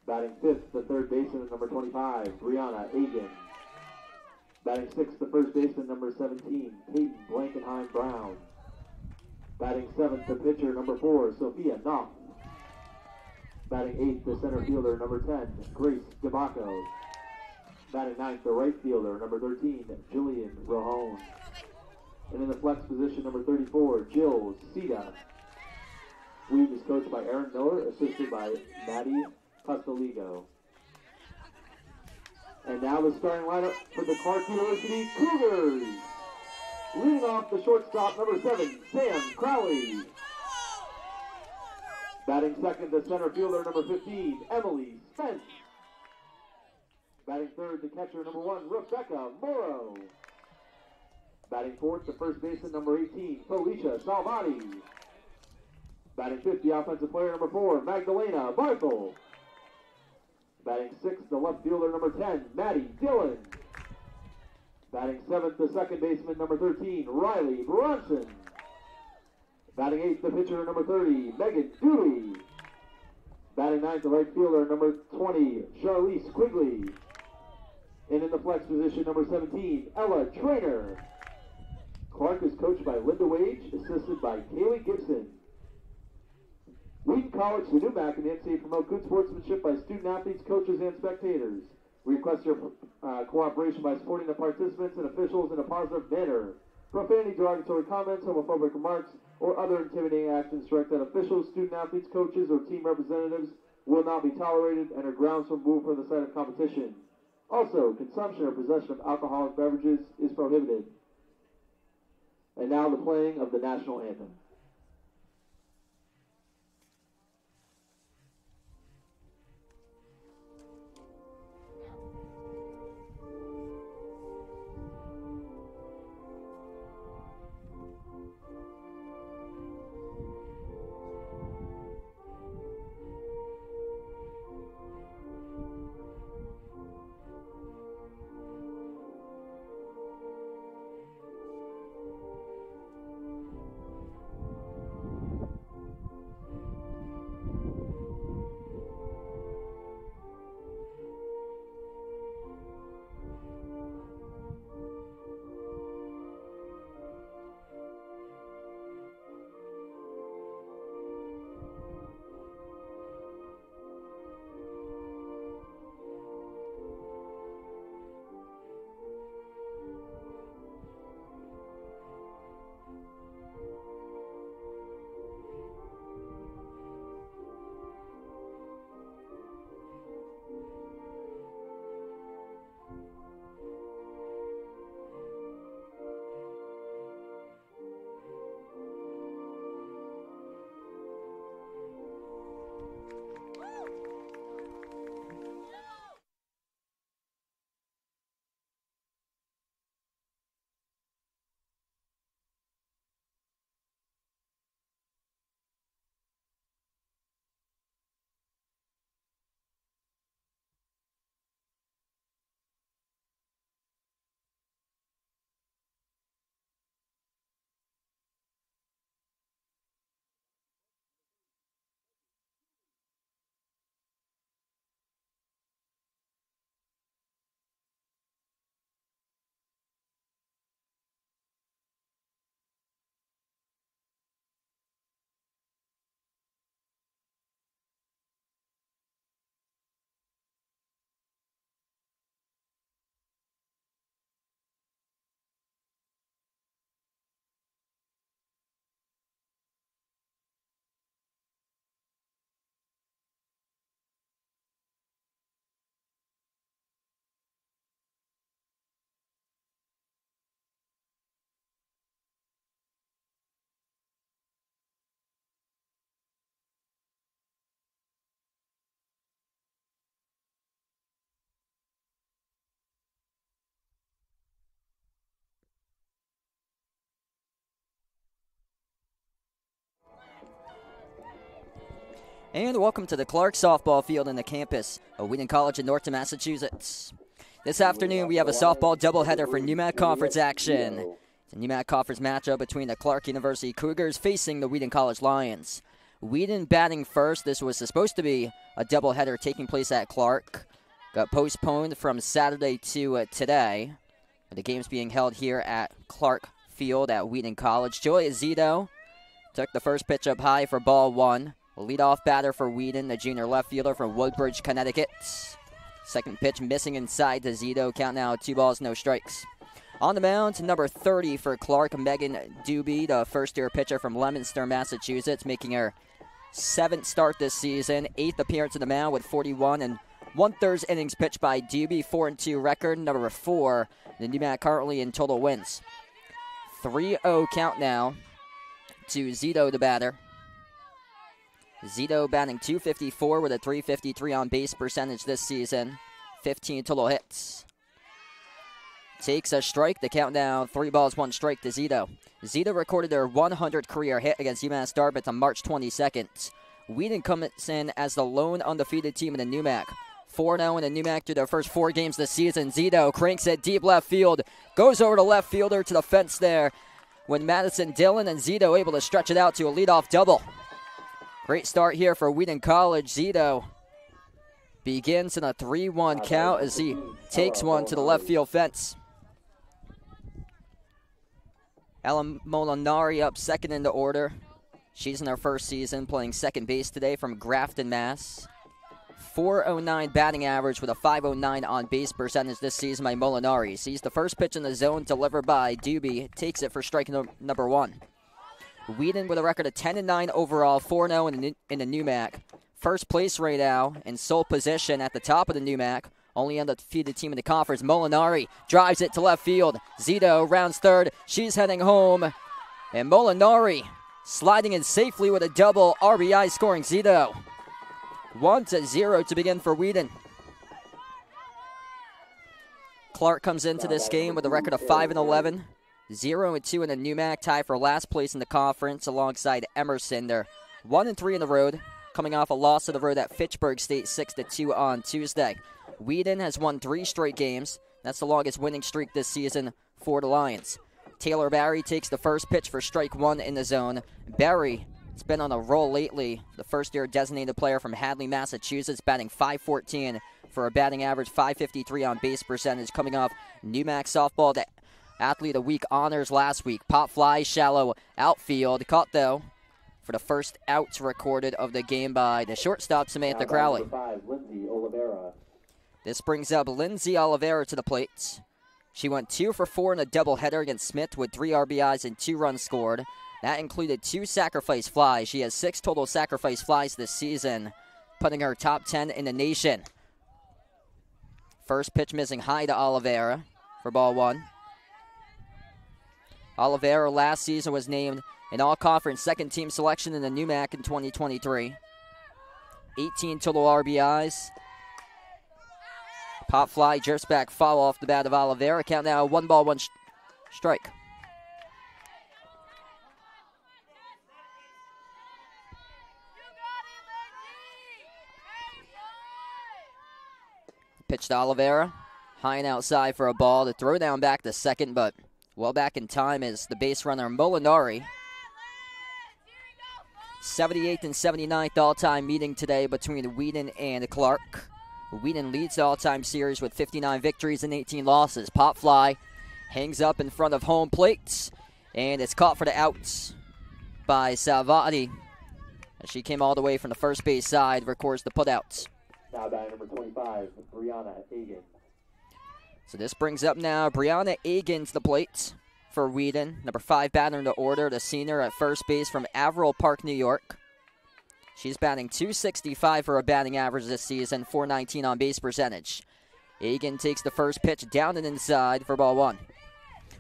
Batting fifth, the third baseman, number 25, Brianna Agan. Batting sixth, the first baseman, number 17, Peyton Blankenheim Brown. Batting seventh, the pitcher, number 4, Sophia Knopf. Batting eighth, the center fielder, number 10, Grace DeBacco. Batting ninth, the right fielder, number 13, Jillian Rohone. And in the flex position, number 34, Jill Sita. Wheaton is coached by Aaron Miller, assisted by Maddie Costoligo. And now the starting lineup for the Clark University Cougars. Leading off the shortstop, number 7, Sam Crowley. Batting second, the center fielder, number 15, Emily Spence. Batting third, the catcher, number 1, Rebecca Morrow. Batting fourth, the first baseman, number 18, Felicia Salvati. Batting fifth, the offensive player, number 4, Magdalena Barthel. Batting sixth, the left fielder, number 10, Maddie Dillon. Batting seventh, the second baseman, number 13, Riley Bronson. Batting eighth, the pitcher, number 30, Megan Dewey. Batting ninth, the right fielder, number 20, Charlize Quigley. And in the flex position, number 17, Ella Trainer. Clark is coached by Linda Wage, assisted by Kaylee Gibson. Wheaton College, the new MAC, and the NCAA promote good sportsmanship by student athletes, coaches, and spectators. We request your cooperation by supporting the participants and officials in a positive manner. Profanity, derogatory comments, homophobic remarks, or other intimidating actions directed at officials, student athletes, coaches, or team representatives will not be tolerated and are grounds for removal from the site of competition. Also, consumption or possession of alcoholic beverages is prohibited. And now the playing of the national anthem. And welcome to the Clark softball field in the campus of Wheaton College in Norton, Massachusetts. This afternoon we have a softball doubleheader for NEWMAC Conference action. It's a NEWMAC Conference matchup between the Clark University Cougars facing the Wheaton College Lions. Wheaton batting first. This was supposed to be a doubleheader taking place at Clark. Got postponed from Saturday to today. The game's being held here at Clark Field at Wheaton College. Joey Zito took the first pitch up high for ball one. Leadoff batter for Wheaton, the junior left fielder from Woodbridge, Connecticut. Second pitch missing inside to Zito. Count now 2 balls, no strikes. On the mound, number 30 for Clark, Megan Doobie, the first-year pitcher from Leominster, Massachusetts, making her 7th start this season. 8th appearance on the mound with 41 and 1/3 innings pitched by Doobie. 4-2 record. Number 4, the NUMAC currently in total wins. 3-0 count now to Zito, the batter. Zito batting .254 with a .353 on base percentage this season. 15 total hits. Takes a strike. The count now 3 balls, 1 strike to Zito. Zito recorded their 100th career hit against UMass Dartmouth on March 22nd. Wheaton comes in as the lone undefeated team in the NUMAC. 4-0 in the NUMAC through their first 4 games this season. Zito cranks it deep left field. Goes over to left fielder to the fence there. When Madison Dillon and Zito able to stretch it out to a leadoff double. Great start here for Wheaton College. Zito begins in a 3-1 count as he takes one to the left field fence. Ella Molinari up second in the order. She's in her first season playing second base today from Grafton, Mass. .409 batting average with a .509 on base percentage this season by Molinari. Sees the first pitch in the zone delivered by Doobie. Takes it for strike number 1. Wheaton with a record of 10-9 overall, 4-0 in the NUMAC. First place right now in sole position at the top of the NUMAC. Only undefeated team in the conference. Molinari drives it to left field. Zito rounds third. She's heading home. And Molinari sliding in safely with a double. RBI scoring Zito. 1-0 to begin for Wheaton. Clark comes into this game with a record of 5-11. 0-2 in the NUMAC, tie for last place in the conference alongside Emerson. They're 1-3 in the road, coming off a loss to the road at Fitchburg State 6-2 on Tuesday. Wheaton has won 3 straight games. That's the longest winning streak this season for the Lions. Taylor Barry takes the first pitch for strike 1 in the zone. Barry has been on a roll lately. The first-year designated player from Hadley, Massachusetts, batting .514 for a batting average, .553 on base percentage, coming off NUMAC softball Athlete of the Week honors last week. Pop fly, shallow outfield. Caught, though, for the first outs recorded of the game by the shortstop, Samantha Crowley. 5, Lindsay Oliveira. This brings up Lindsay Oliveira to the plate. She went 2 for 4 in a doubleheader against Smith with 3 RBIs and 2 runs scored. That included 2 sacrifice flies. She has 6 total sacrifice flies this season, putting her top 10 in the nation. First pitch missing high to Oliveira for ball 1. Oliveira last season was named an all-conference second-team selection in the NUMAC in 2023. 18 total RBIs. Pop fly, drifts back, foul off the bat of Oliveira. Count now 1 ball, 1 strike. Pitch to Oliveira. High and outside for a ball. The throw down back to second, but well back in time is the base runner Molinari. 78th and 79th all-time meeting today between Wheaton and Clark. Wheaton leads the all-time series with 59 victories and 18 losses. Pop fly hangs up in front of home plate, and it's caught for the outs by Salvati. As she came all the way from the first base side, records the putouts. Now batting number 25, Brianna Egan. So this brings up now Brianna Egan to the plate for Wheaton. Number 5 batter in the order, the senior at first base from Averill Park, New York. She's batting .265 for a batting average this season, .419 on base percentage. Egan takes the first pitch down and inside for ball 1.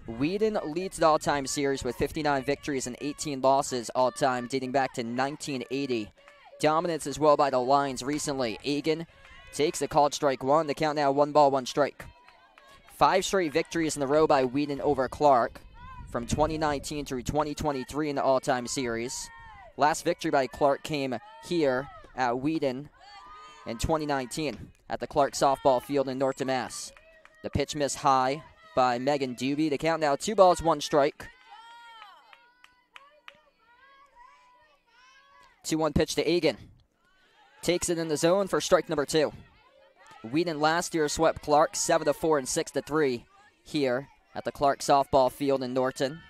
Wheaton leads the all-time series with 59 victories and 18 losses all-time, dating back to 1980. Dominance as well by the Lions recently. Egan takes the called strike 1. The count now 1 ball, 1 strike. 5 straight victories in a row by Wheaton over Clark from 2019 through 2023 in the all-time series. Last victory by Clark came here at Wheaton in 2019 at the Clark softball field in Norton, Mass. The pitch missed high by Megan Doobie. The count now 2 balls, 1 strike. 2-1 pitch to Egan. Takes it in the zone for strike number 2. Wheaton last year swept Clark 7-4 and 6-3 here at the Clark softball field in Norton.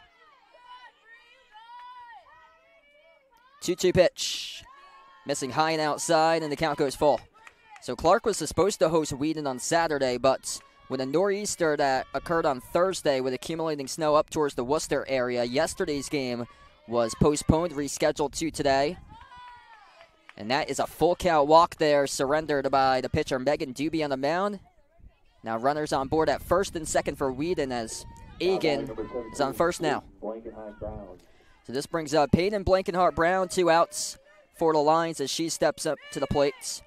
2-2 pitch. Missing high and outside, and the count goes full. So Clark was supposed to host Wheaton on Saturday, but with a nor'easter that occurred on Thursday with accumulating snow up towards the Worcester area, yesterday's game was postponed, rescheduled to today. And that is a full count walk there, surrendered by the pitcher Megan Doobie on the mound. Now runners on board at first and second for Wheaton as Egan is on first now. So this brings up Peyton Blankenhart-Brown, 2 outs for the Lions as she steps up to the plate.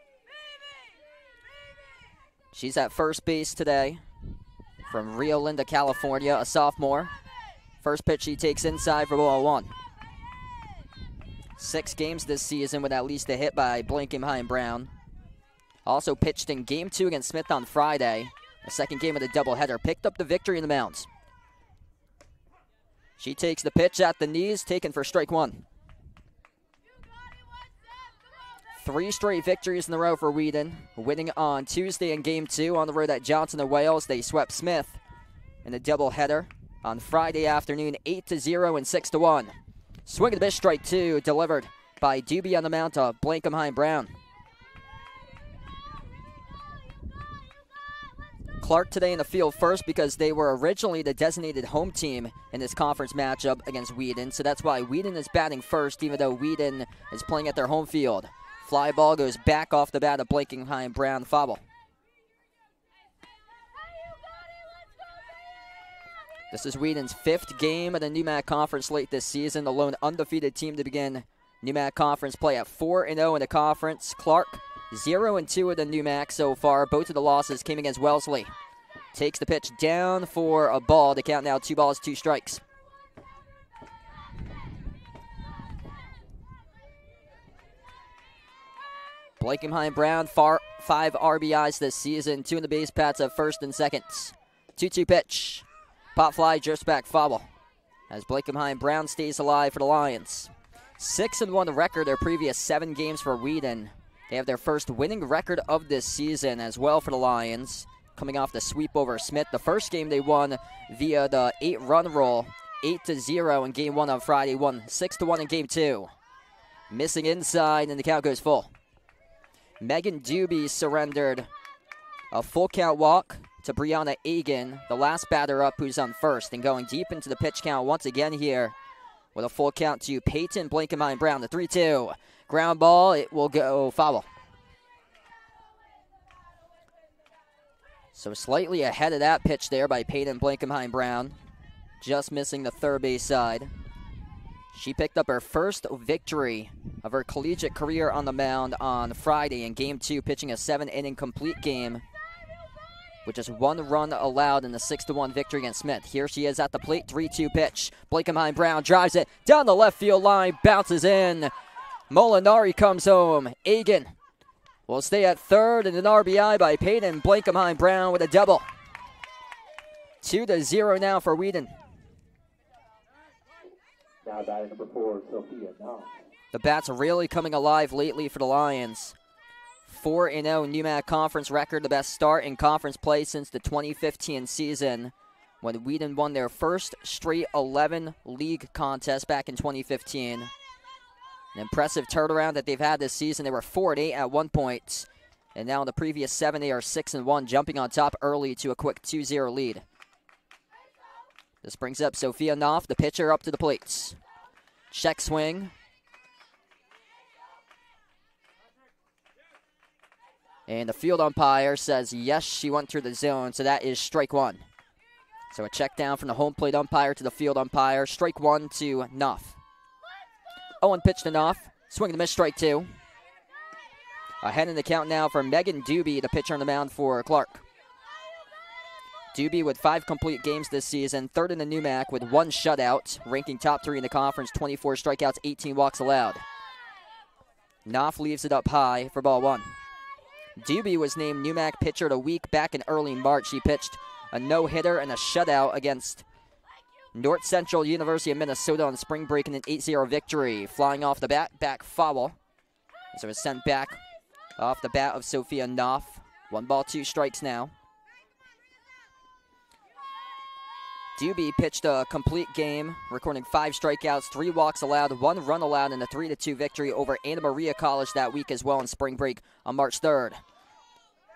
She's at first base today from Rio Linda, California, a sophomore. First pitch she takes inside for ball 1. 6 games this season with at least a hit by Blankenheim-Brown. Also pitched in Game 2 against Smith on Friday, the second game of the doubleheader. Picked up the victory in the mound. She takes the pitch at the knees, taken for strike 1. 3 straight victories in a row for Wheaton. Winning on Tuesday in Game 2 on the road at Johnson and Wales. They swept Smith in the doubleheader on Friday afternoon, 8-0 and 6-1. Swing and a miss, strike 2, delivered by Doobie on the mound to Blankenheim-Brown. Clark today in the field first because they were originally the designated home team in this conference matchup against Wheaton. So that's why Wheaton is batting first, even though Wheaton is playing at their home field. Fly ball goes back off the bat of Blankenheim-Brown, foul. This is Wheaton's 5th game of the NEWMAC Conference late this season. The lone undefeated team to begin NEWMAC Conference play at 4-0 in the conference. Clark 0-2 of the NEWMAC so far. Both of the losses came against Wellesley. Takes the pitch down for a ball. The count now 2 balls, 2 strikes. Blankenheim-Brown, 5 RBIs this season. 2 in the base paths at first and second. 2-2 pitch. Pop fly, just back, foul. As Blankenheim-Brown stays alive for the Lions. 6-1 record their previous 7 games for Wheaton. They have their first winning record of this season as well for the Lions, coming off the sweep over Smith. The first game they won via the 8-run roll, 8-0 in Game 1 on Friday, won 6-1 in Game 2. Missing inside, and the count goes full. Megan Doobie surrendered a full count walk to Brianna Egan, the last batter up who's on first, and going deep into the pitch count once again here with a full count to Peyton Blankenheim-Brown, the 3-2. Ground ball, it will go foul. So slightly ahead of that pitch there by Peyton Blankenheim-Brown, just missing the third base side. She picked up her first victory of her collegiate career on the mound on Friday in Game 2, pitching a 7-inning complete game with just 1 run allowed in the 6-1 victory against Smith. Here she is at the plate, 3-2 pitch. Blankenheim-Brown drives it down the left field line, bounces in. Molinari comes home. Egan will stay at third, and an RBI by Peyton Blankenheim-Brown with a double. 2-0 now for Wheaton. Now batting number 4, Sophia Knopf. The bats are really coming alive lately for the Lions. 4-0 NEWMAC Conference record, the best start in conference play since the 2015 season when Wheaton won their first straight 11 league contest back in 2015. An impressive turnaround that they've had this season. They were 4-8 at one point, and now in the previous 7 they are 6-1, jumping on top early to a quick 2-0 lead. This brings up Sophia Knopf, the pitcher, up to the plates. Check swing. And the field umpire says yes, she went through the zone, so that is strike 1. So a check down from the home plate umpire to the field umpire. Strike 1 to Knopf. 0-1 pitch to Knopf. Swing and a miss, strike 2. Ahead in the count now for Megan Doobie, the pitcher on the mound for Clark. Doobie with 5 complete games this season, 3rd in the NEWMAC with 1 shutout, ranking top 3 in the conference, 24 strikeouts, 18 walks allowed. Knopf leaves it up high for ball 1. Doobie was named NEWMAC Pitcher of the Week back in early March. He pitched a no-hitter and a shutout against North Central University of Minnesota on spring break in an 8-0 victory. Flying off the bat, back foul. So it's sent back off the bat of Sophia Knopf. 1 ball, 2 strikes now. Doobie pitched a complete game, recording 5 strikeouts, 3 walks allowed, 1 run allowed in a 3-2 victory over Anna Maria College that week as well in spring break on March 3rd.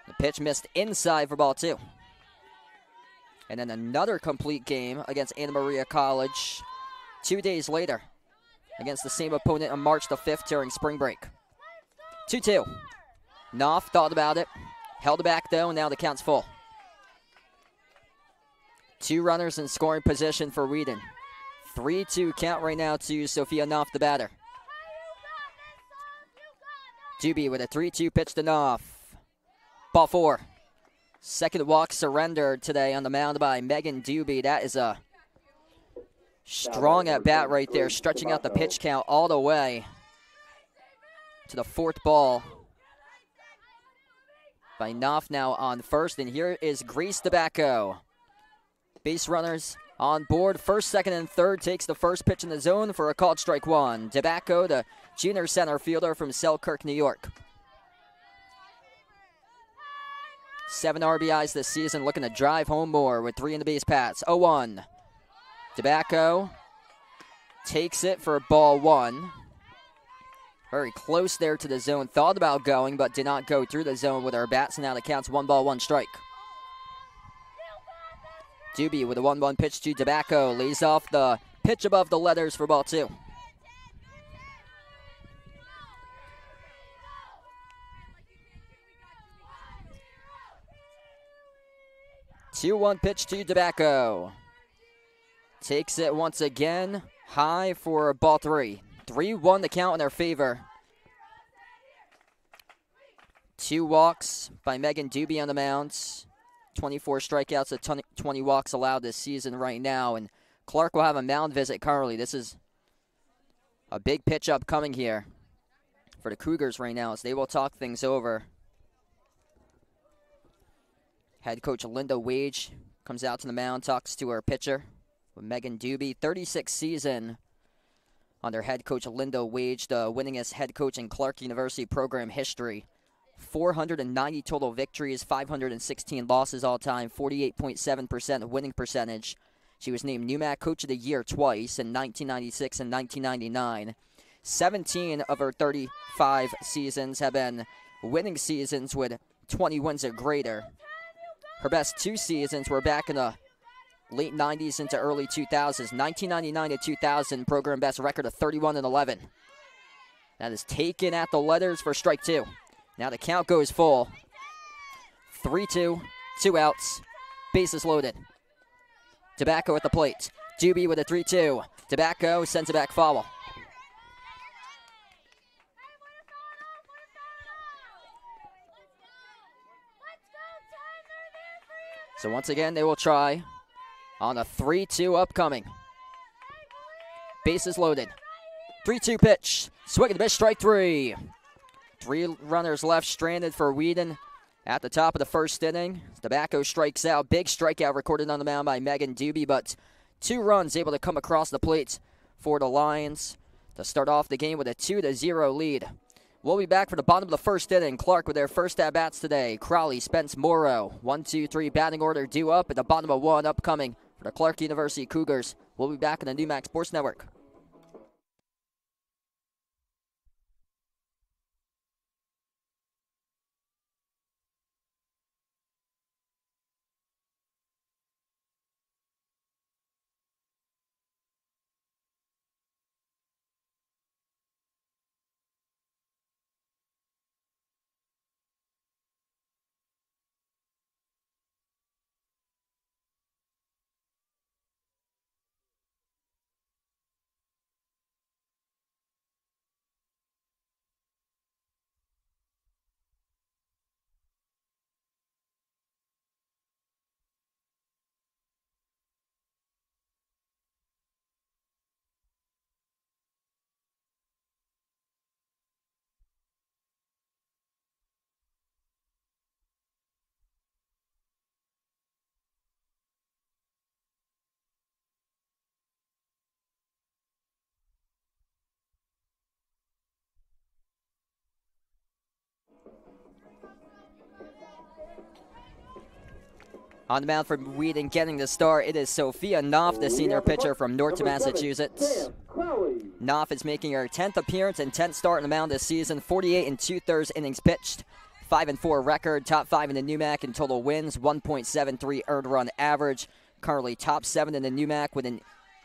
The pitch missed inside for ball 2. And then another complete game against Anna Maria College 2 days later against the same opponent on March the 5th during spring break. 2-2. Knopf thought about it, held it back though, and now the count's full. 2 runners in scoring position for Wheaton. 3-2 count right now to Sophia Knopf, the batter. Doobie with a 3-2 pitch to Knopf. Ball 4. Second walk surrendered today on the mound by Megan Doobie. That is a strong at bat right there, stretching out the pitch count all the way to the 4th ball by Knopf now on first. And here is Grace Tobacco. Base runners on board. First, second, and third takes the first pitch in the zone for a called strike 1. Tobacco, the junior center fielder from Selkirk, New York. 7 RBIs this season, looking to drive home more with 3 in the base paths. 0-1. Tobacco takes it for ball 1. Very close there to the zone. Thought about going, but did not go through the zone with her bats. Now the count's 1 ball, 1 strike. Doobie with a 1-1 pitch to Tobacco. Lays off the pitch above the letters for ball 2. 2-1 pitch to Tobacco. Takes it once again high for ball 3. 3-1 the count in their favor. 2 walks by Megan Doobie on the mound. 24 strikeouts at 20 walks allowed this season right now. And Clark will have a mound visit currently. This is a big pitch up coming here for the Cougars right now as they will talk things over. Head coach Linda Wage comes out to the mound, talks to her pitcher with Megan Doobie. 36th season under head coach Linda Wage, the winningest head coach in Clark University program history. 490 total victories, 516 losses all time, 48.7% winning percentage. She was named NUMAC Coach of the Year twice in 1996 and 1999. 17 of her 35 seasons have been winning seasons with 20 wins or greater. Her best 2 seasons were back in the late 90s into early 2000s. 1999 to 2000, program best record of 31-11. That is taken at the letters for strike 2. Now the count goes full. 3-2, 2 outs, bases loaded. Tobacco at the plate. Doobie with a 3-2. Tobacco sends it back foul. So once again, they will try on a 3-2 upcoming. Bases loaded. 3-2 pitch. Swing and a miss, strike 3. 3 runners left stranded for Wheaton at the top of the first inning. Tobacco strikes out. Big strikeout recorded on the mound by Megan Doobie, but 2 runs able to come across the plate for the Lions to start off the game with a 2-0 lead. We'll be back for the bottom of the first inning. Clark with their first at-bats today. Crowley, Spence, Morrow. 1, 2, 3 batting order due up at the bottom of 1 upcoming for the Clark University Cougars. We'll be back on the NUMAC Sports Network. On the mound for Wheaton, getting the start, it is Sophia Knopf, the senior pitcher from Norton, Massachusetts. Knopf is making her 10th appearance and 10th start on the mound this season. 48 2/3 innings pitched, 5-4 record, top 5 in the NEWMAC in total wins, 1.73 earned run average. Currently top 7 in the NEWMAC with an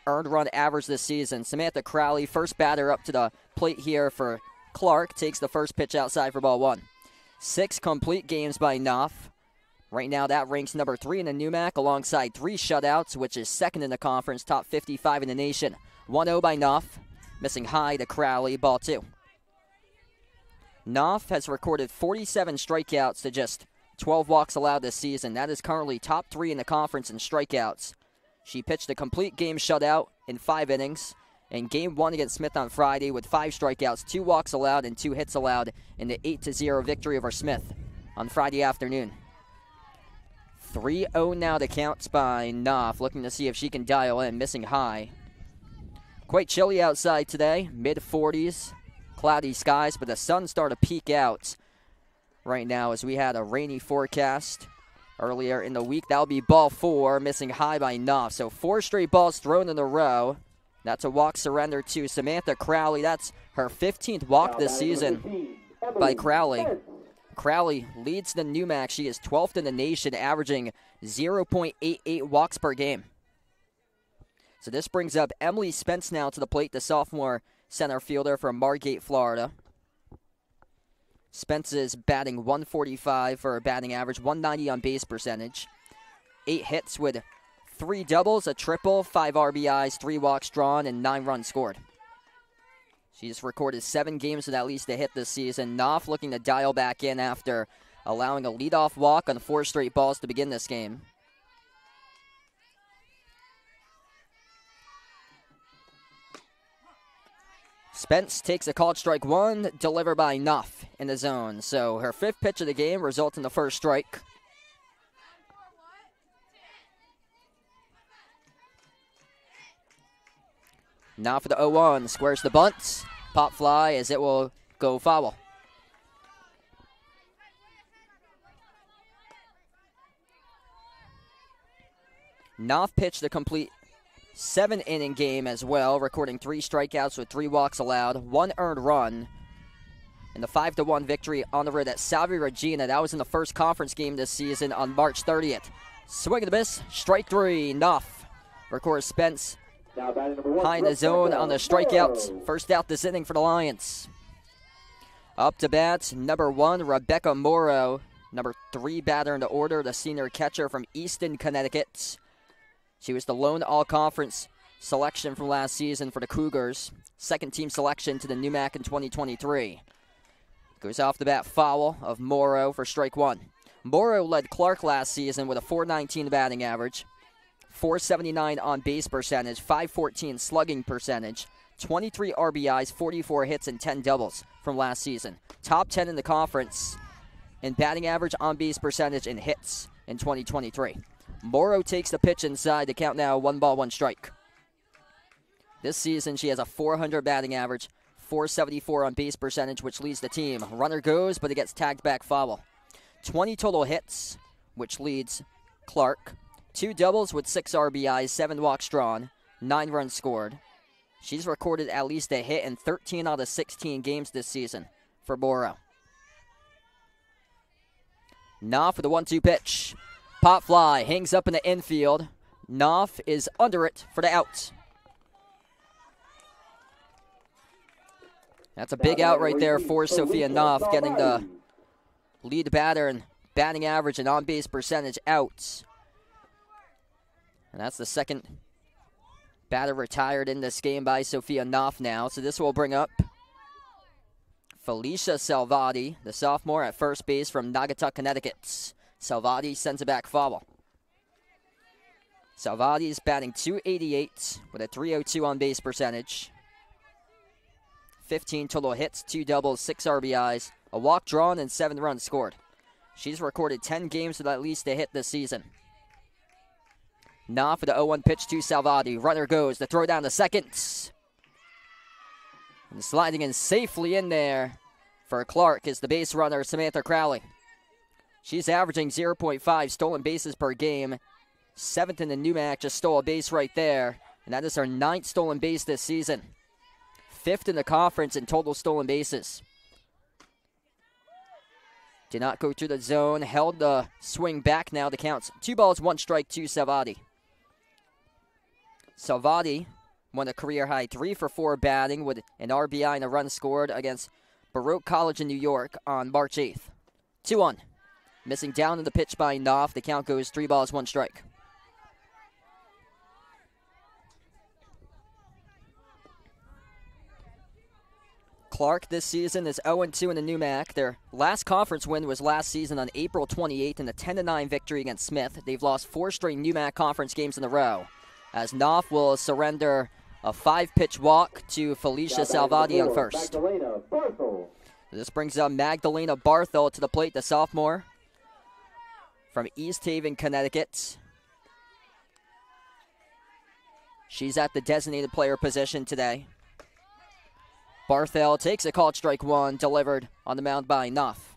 earned run average this season. Samantha Crowley, first batter up to the plate here for Clark, takes the first pitch outside for ball 1. 6 complete games by Knopf. Right now, that ranks number 3 in the NEWMAC alongside 3 shutouts, which is second in the conference, top 55 in the nation. 1-0 by Knopf, missing high to Crowley, ball 2. Knopf has recorded 47 strikeouts to just 12 walks allowed this season. That is currently top 3 in the conference in strikeouts. She pitched a complete game shutout in 5 innings in Game 1 against Smith on Friday with 5 strikeouts, 2 walks allowed, and 2 hits allowed in the 8-0 victory over Smith on Friday afternoon. 3-0 now the counts by Knopf, looking to see if she can dial in, missing high. Quite chilly outside today, mid-40s, cloudy skies, but the sun started to peek out right now as we had a rainy forecast earlier in the week. That'll be ball 4, missing high by Knopf. So 4 straight balls thrown in a row. That's a walk surrender to Samantha Crowley. That's her 15th walk this season by Crowley. Crowley leads the NEWMAC. She is 12th in the nation, averaging 0.88 walks per game. So this brings up Emily Spence now to the plate, the sophomore center fielder from Margate, Florida. Spence is batting .145 for a batting average, .190 on base percentage. 8 hits with 3 doubles, a triple, 5 RBIs, 3 walks drawn, and 9 runs scored. She's recorded 7 games with at least a hit this season. Knopf looking to dial back in after allowing a leadoff walk on 4 straight balls to begin this game. Spence takes a called strike 1, delivered by Knopf in the zone. So her 5th pitch of the game results in the first strike. Now for the 0-1, squares the bunt. Pop fly as it will go foul. Knopf pitched a complete 7-inning game as well, recording 3 strikeouts with 3 walks allowed, 1 earned run. In the 5-1 victory on the road at Salve Regina. That was in the first conference game this season on March 30th. Swing and a miss, strike 3, Knopf. Records Spence high in the zone on the strikeouts. First out this inning for the Lions. Up to bat, number 1, Rebecca Morrow. Number 3 batter in the order, the senior catcher from Easton, Connecticut. She was the lone all-conference selection from last season for the Cougars. Second-team selection to the NEWMAC in 2023. Goes off the bat foul of Morrow for strike 1. Morrow led Clark last season with a .419 batting average, .479 on base percentage, .514 slugging percentage, 23 RBIs, 44 hits, and 10 doubles from last season. Top 10 in the conference in batting average, on base percentage, and hits in 2023. Morrow takes the pitch inside. The count now 1 ball, 1 strike. This season she has a .400 batting average, .474 on base percentage, which leads the team. Runner goes, but it gets tagged back foul. 20 total hits, which leads Clark. 2 doubles with 6 RBIs, 7 walks drawn, 9 runs scored. She's recorded at least a hit in 13 out of 16 games this season for Morrow. Knopf for the 1-2 pitch. Pop fly, hangs up in the infield. Knopf is under it for the out. That's a big out right there for Sophia Knopf, getting the lead batter in batting average and on-base percentage out. And that's the second batter retired in this game by Sophia Knopf now. So this will bring up Felicia Salvati, the sophomore at first base from Naugatuck, Connecticut. Salvati sends it back foul. Salvati's batting .288 with a .302 on base percentage. 15 total hits, 2 doubles, 6 RBIs, a walk drawn, and 7 runs scored. She's recorded 10 games with at least a hit this season. Knopf for the 0-1 pitch to Salvati. Runner goes, the throw down to second. And sliding in safely in there for Clark is the base runner, Samantha Crowley. She's averaging 0.5 stolen bases per game. 7th in the NUMAC, just stole a base right there. And that is her 9th stolen base this season. 5th in the conference in total stolen bases. Did not go through the zone. Held the swing back now. The counts 2 balls, 1 strike to Salvati. Salvati won a career-high 3 for 4 batting with an RBI and a run scored against Baruch College in New York on March 8th. 2-1. Missing down in the pitch by Knopf. The count goes 3 balls, 1 strike. Clark this season is 0-2 in the NUMAC. Their last conference win was last season on April 28th in a 10-9 victory against Smith. They've lost 4 straight NUMAC conference games in a row, as Knopf will surrender a 5-pitch walk to Felicia Salvati on first. This brings up Magdalena Barthel to the plate, the sophomore from East Haven, Connecticut. She's at the designated player position today. Barthel takes a called strike 1, delivered on the mound by Knopf.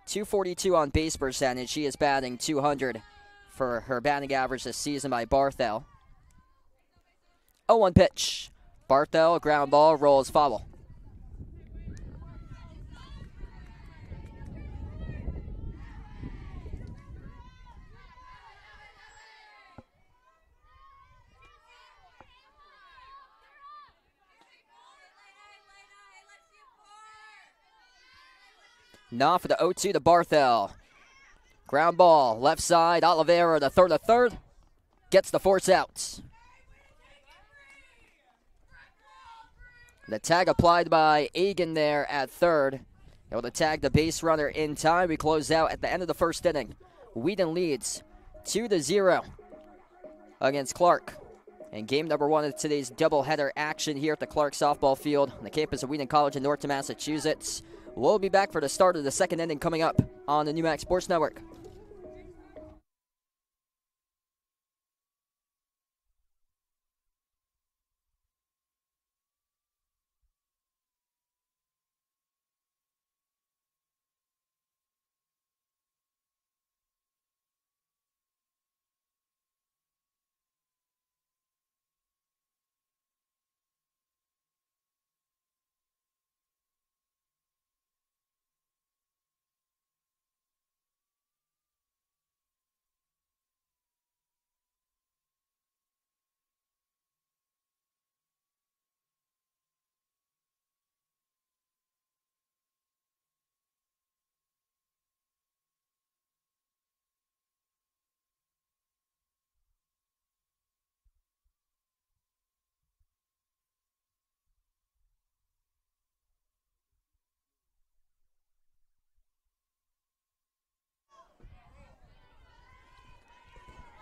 242 on base percentage. She is batting 200 for her batting average this season by Barthel. 0-1 pitch. Barthel, ground ball, rolls foul. Knopf for the 0-2 to Barthel. Ground ball, left side, Oliveira, the third, gets the force out. The tag applied by Egan there at third. Able to tag the base runner in time. We close out at the end of the first inning. Wheaton leads 2-0 against Clark. And game number 1 of today's doubleheader action here at the Clark softball field on the campus of Wheaton College in Norton, Massachusetts. We'll be back for the start of the second inning coming up on the NUMAC Sports Network.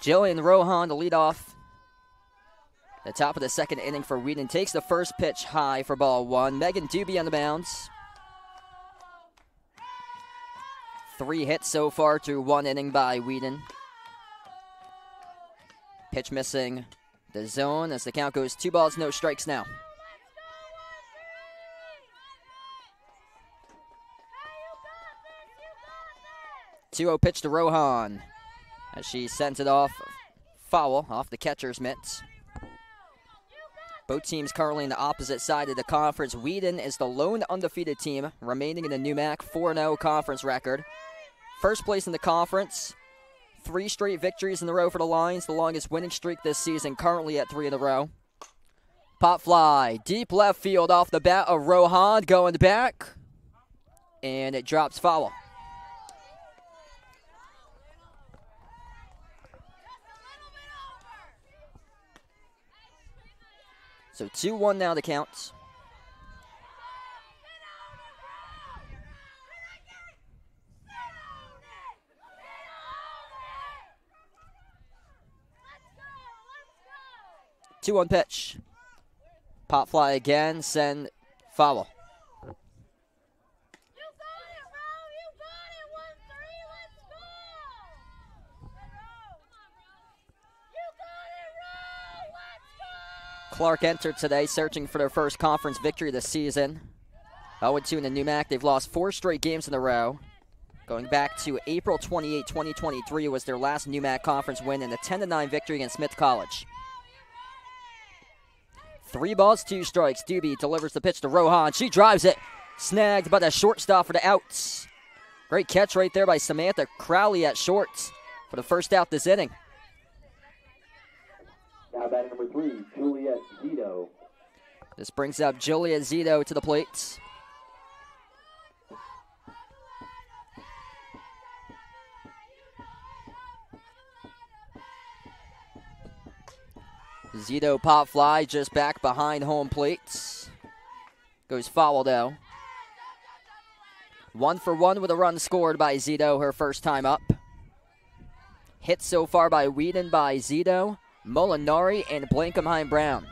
Jillian Rohan to lead off the top of the second inning for Wheaton. Takes the first pitch high for ball 1. Megan Doobie on the bounds. 3 hits so far through 1 inning by Wheaton. Pitch missing the zone as the count goes 2 balls, no strikes now. Hey, 2-0 pitch to Rohan as she sends it off, foul, off the catcher's mitts. Both teams currently on the opposite side of the conference. Wheaton is the lone undefeated team remaining in the NUMAC 4-0 conference record. First place in the conference, 3 straight victories in a row for the Lions, the longest winning streak this season, currently at 3 in a row. Pop fly, deep left field off the bat of Rohan, going back, and it drops foul. So 2-1 now the count. Two 2-1 pitch. Pop fly again, send foul. Clark entered today searching for their first conference victory this season. 0-2 in the NUMAC. They've lost 4 straight games in a row. Going back to April 28, 2023 was their last NEWMAC conference win in a 10-9 victory against Smith College. 3 balls, 2 strikes. Doobie delivers the pitch to Rohan. She drives it. Snagged by the shortstop for the outs. Great catch right there by Samantha Crowley at short for the first out this inning. Now batting number 3, Juliet Zito. This brings up Juliet Zito to the plate. Zito pop fly just back behind home plate. Goes foul though. 1 for 1 with a run scored by Zito her first time up. Hit so far by Wheaton, by Zito, Molinari, and Blankenheim Brown.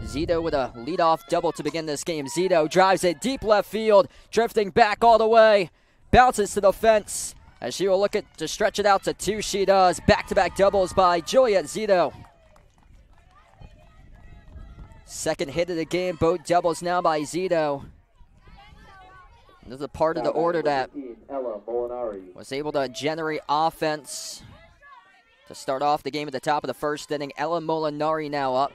Zito with a leadoff double to begin this game. Zito drives it deep left field, drifting back all the way. Bounces to the fence. As she will look to stretch it out to 2, she does. Back-to-back doubles by Juliet Zito. Second hit of the game, both doubles now by Zito. This is a part of the order that was able to generate offense to start off the game at the top of the first inning. Ella Molinari now up.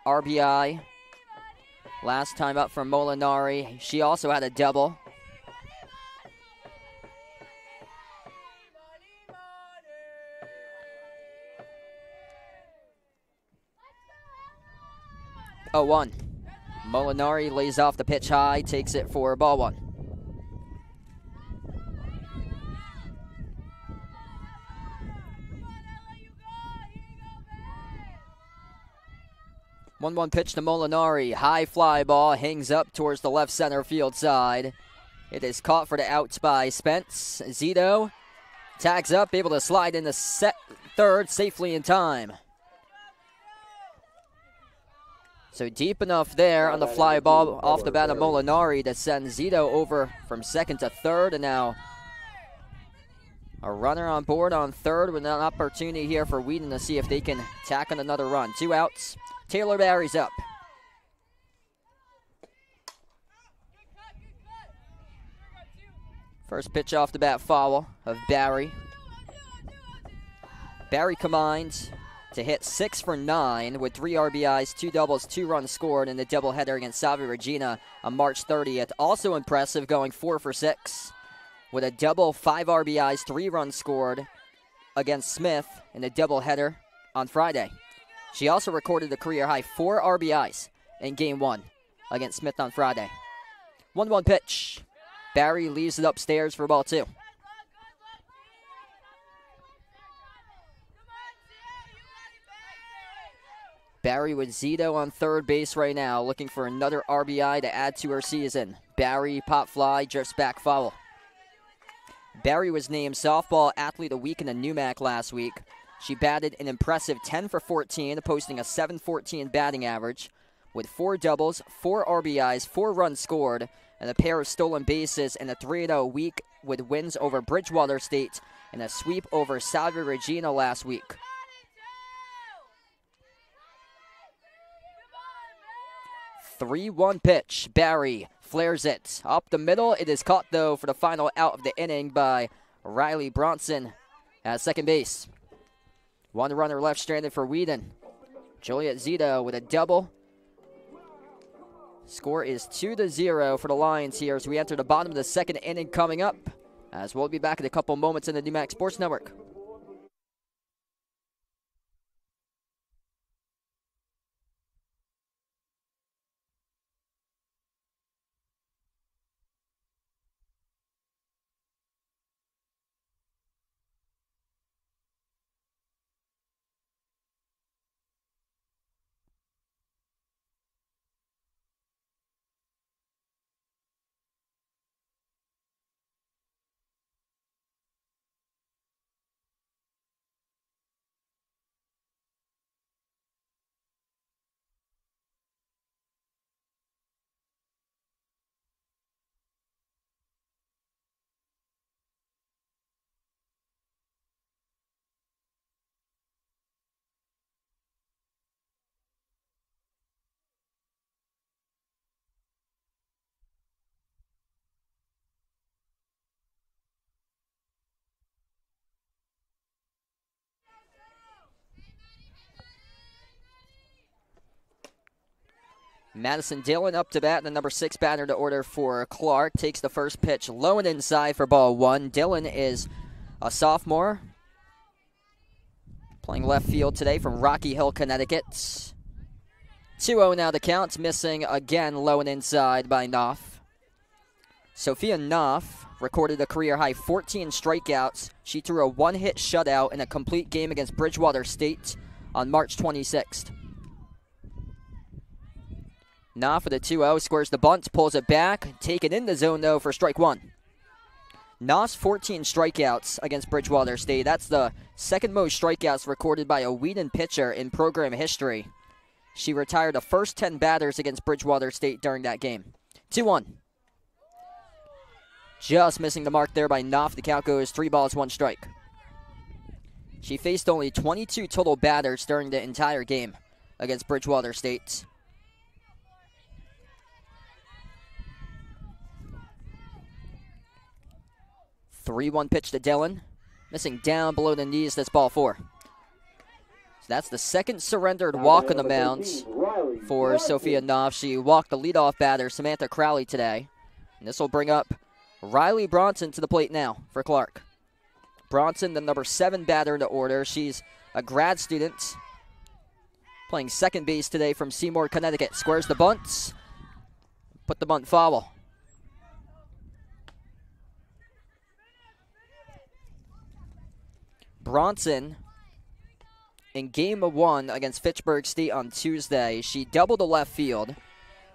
RBI. Last time up for Molinari. She also had a double. Oh, 1. Molinari lays off the pitch high, takes it for ball 1. 1-1 pitch to Molinari. High fly ball hangs up towards the left center field side. It is caught for the outs by Spence. Zito tags up, able to slide in the third safely in time. So deep enough there on the fly ball off the bat of Molinari to send Zito over from second to third. And now a runner on board on third with an opportunity here for Wheaton to see if they can tack on another run. 2 outs. Taylor Barry's up. First pitch off the bat foul of Barry. Barry combines to hit 6 for 9 with 3 RBIs, 2 doubles, 2 runs scored in the doubleheader against Salve Regina on March 30th. Also impressive, going 4 for 6 with a double, 5 RBIs, 3 runs scored against Smith in the doubleheader on Friday. She also recorded the career-high 4 RBIs in Game 1 against Smith on Friday. 1-1 pitch. Barry leaves it upstairs for ball 2. Barry with Zito on third base right now, looking for another RBI to add to her season. Barry, pop fly, drifts back foul. Barry was named Softball Athlete of the Week in the NEWMAC last week. She batted an impressive 10 for 14, posting a .714 batting average with 4 doubles, 4 RBIs, 4 runs scored, and a pair of stolen bases, and a 3-0 week with wins over Bridgewater State and a sweep over Salve Regina last week. .3-1 pitch. Barry flares it up the middle. It is caught, though, for the final out of the inning by Riley Bronson at second base. 1 runner left stranded for Wheaton. Juliet Zito with a double. Score is 2-0 for the Lions here as we enter the bottom of the second inning coming up, as we'll be back in a couple moments in the NEWMAC Sports Network. Madison Dillon up to bat, the number 6 batter to order for Clark. Takes the first pitch low and inside for ball 1. Dillon is a sophomore, playing left field today from Rocky Hill, Connecticut. 2-0 now the count, missing again low and inside by Knopf. Sophia Knopf recorded a career-high 14 strikeouts. She threw a one-hit shutout in a complete game against Bridgewater State on March 26th. Knopf with a 2-0, squares the bunt, pulls it back, taken in the zone though for strike 1. Knopf's 14 strikeouts against Bridgewater State. That's the second most strikeouts recorded by a Wheaton pitcher in program history. She retired the first 10 batters against Bridgewater State during that game. 2-1. Just missing the mark there by Knopf. The count goes 3 balls, 1 strike. She faced only 22 total batters during the entire game against Bridgewater State. 3-1 pitch to Dillon. Missing down below the knees. That's ball 4. So that's the second surrendered walk on the mound for Sophia Knopf. She walked the leadoff batter, Samantha Crowley, today. And this will bring up Riley Bronson to the plate now for Clark. Bronson, the number 7 batter to order. She's a grad student playing second base today from Seymour, Connecticut. Squares the bunt. Put the bunt foul. Bronson, in game 1 against Fitchburg State on Tuesday, she doubled to left field.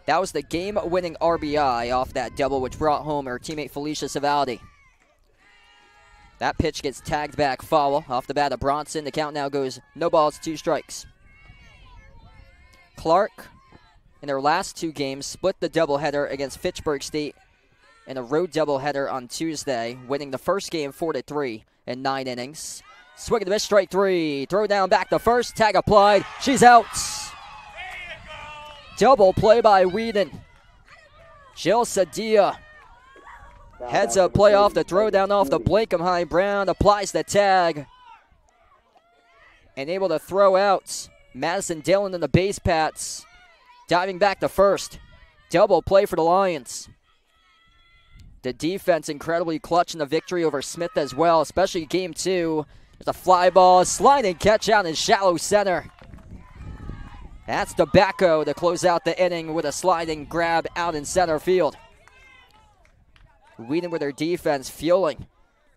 That was the game-winning RBI off that double, which brought home her teammate Felicia Savaldi. That pitch gets tagged back foul off the bat of Bronson. The count now goes no balls, 2 strikes. Clark, in their last 2 games, split the doubleheader against Fitchburg State in a road doubleheader on Tuesday, winning the first game 4-3 in 9 innings. Swing and a miss, strike 3. Throw down back to first. Tag applied. She's out. Double play by Wheaton. Jill Sadia heads up play off the throw down off the Blankham High. Brown applies the tag and able to throw out Madison Dillon in the base paths. Diving back to first. Double play for the Lions. The defense incredibly clutch in the victory over Smith as well, especially game 2. There's a fly ball, sliding catch out in shallow center. That's Tobacco to close out the inning with a sliding grab out in center field. Wheaton with their defense fueling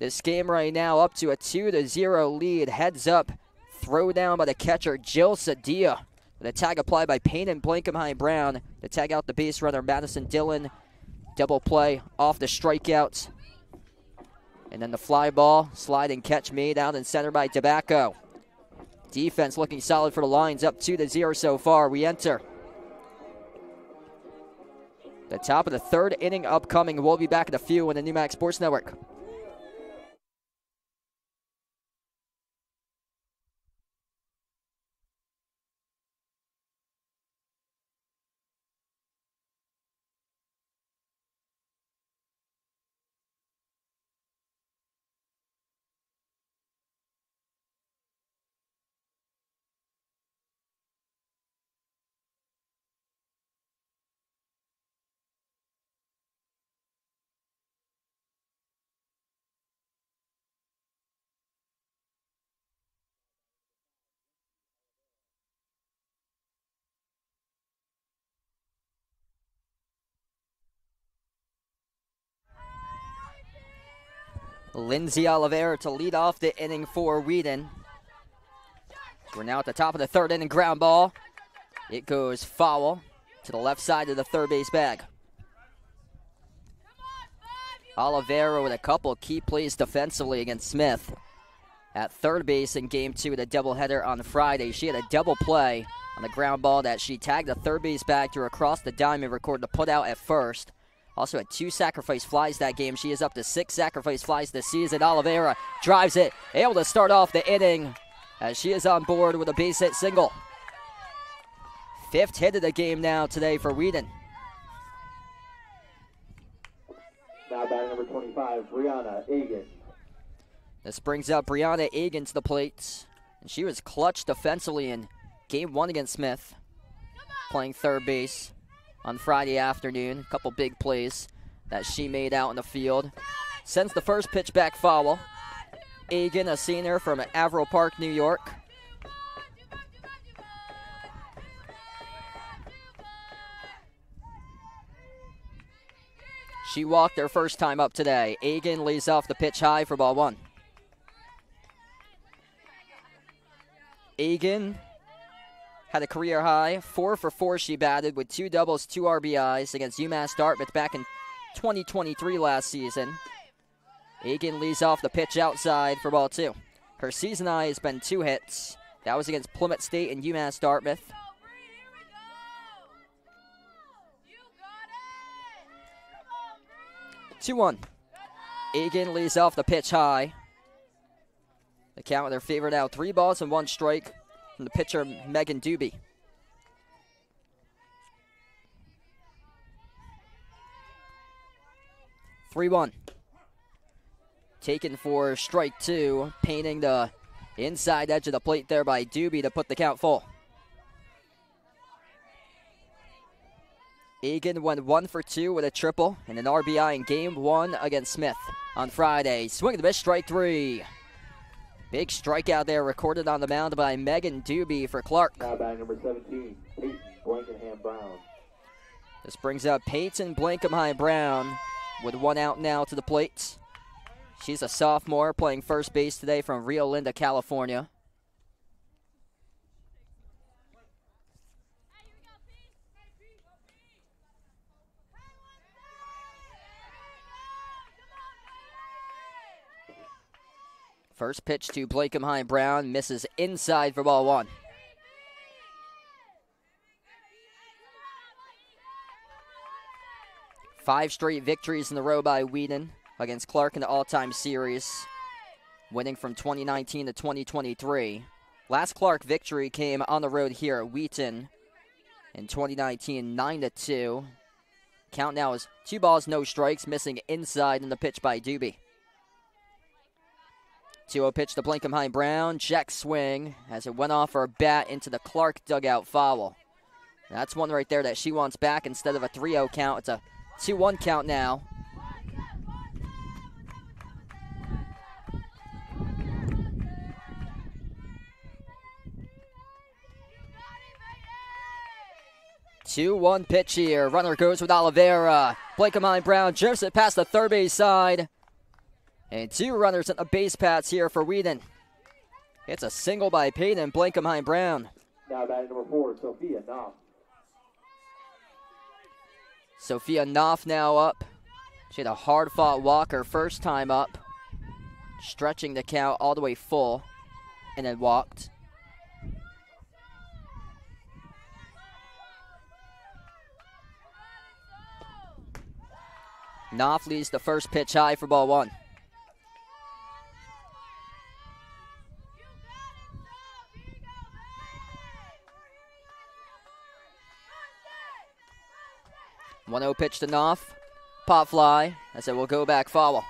this game right now up to a 2-0 lead. Heads up, throw down by the catcher Jill Sadia. With a tag applied by Payne and Blankham High Brown to tag out the base runner Madison Dillon. Double play off the strikeouts. And then the fly ball, sliding catch made out in center by Tobacco. Defense looking solid for the Lions, up 2-0 so far. We enter the top of the 3rd inning upcoming. We'll be back in a few on the New Max Sports Network. Lindsay Oliveira to lead off the inning for Wheaton. We're now at the top of the 3rd inning. Ground ball. It goes foul to the left side of the third base bag. Oliveira with a couple key plays defensively against Smith at third base in game 2 of the doubleheader on Friday. She had a double play on the ground ball that she tagged the third base bag, threw across the diamond, recorded a put out at first. Also had 2 sacrifice flies that game. She is up to 6 sacrifice flies this season. Oliveira drives it, able to start off the inning as she is on board with a base hit single. 5th hit of the game now today for Wheaton. Now batting number 25, Brianna Egan. This brings up Brianna Egan to the plate. And she was clutch defensively in game 1 against Smith, playing third base. on Friday afternoon. A couple big plays that she made out in the field. Sends the first pitch back foul. Egan, a senior from Averill Park, New York. She walked her first time up today. Egan lays off the pitch high for ball one. Egan had a career high, 4 for 4 she batted with 2 doubles, 2 RBIs against UMass Dartmouth back in 2023 last season. Egan leads off the pitch outside for ball 2. Her season high has been 2 hits. That was against Plymouth State and UMass Dartmouth. 2-1. Egan leads off the pitch high. The count with her favorite now, 3 balls and 1 strike from the pitcher, Megan Doobie. (3-1). Taken for strike 2, painting the inside edge of the plate there by Doobie to put the count full. Egan went 1 for 2 with a triple and an RBI in game 1 against Smith on Friday. Swing and a miss, strike 3. Big strikeout there recorded on the mound by Megan Doobie for Clark. Now batting number 17, Peyton Blankenham-Brown. This brings up Peyton Blankenham-Brown with 1 out now to the plate. She's a sophomore playing first base today from Rio Linda, California. First pitch to Blankenham-Brown, misses inside for ball 1. Five straight victories in a row by Wheaton against Clark in the all-time series, winning from 2019 to 2023. Last Clark victory came on the road here at Wheaton in 2019, 9-2. Count now is 2 balls, no strikes, missing inside in the pitch by Doobie. 2-0 pitch to Blankenham-Brown, check swing as it went off her bat into the Clark dugout foul. That's one right there that she wants back instead of a 3-0 count. It's a 2-1 count now. Two-one pitch here. Runner goes with Oliveira. Blankenham-Brown drifts it past the third base side. And 2 runners at the base paths here for Wheaton. It's a single by Peyton Blankenham-Brown. Now batting number 4, Sophia Knopf. Sophia Knopf now up. She had a hard-fought walk her first time up, stretching the count all the way full, and then walked. Knopf leads the first pitch high for ball 1. One-0 pitch to Knopf. Pop fly as it will go back foul.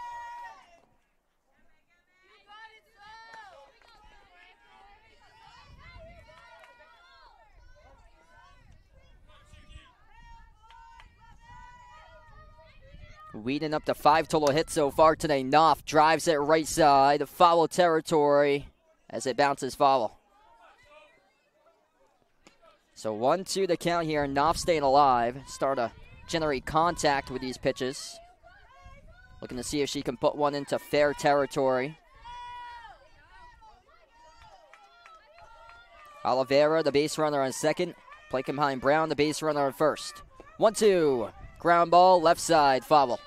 Wheaton up to 5 total hits so far today. Knopf drives it right side, foul territory as it bounces foul. So 1-2 to count here. Knopf staying alive. Start to generate contact with these pitches. Looking to see if she can put one into fair territory. Oliveira, the base runner on second. Blankenham-Brown, the base runner on first. 1-2. Ground ball, left side, foul.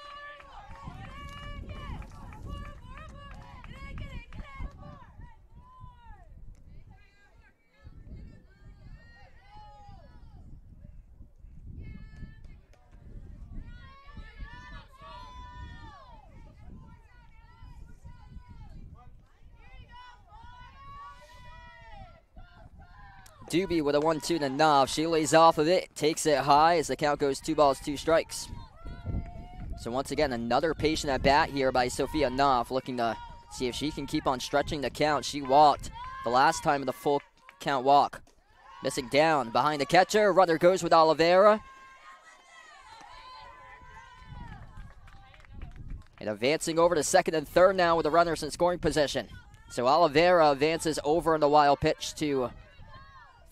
Doobie with a 1-2 to Knopf. She lays off of it, takes it high as the count goes 2 balls, 2 strikes. So once again, another patient at bat here by Sophia Knopf, looking to see if she can keep on stretching the count. She walked the last time of the full count walk. Missing down behind the catcher. Runner goes with Oliveira. And advancing over to second and third now with the runners in scoring position. So Oliveira advances over in the wild pitch to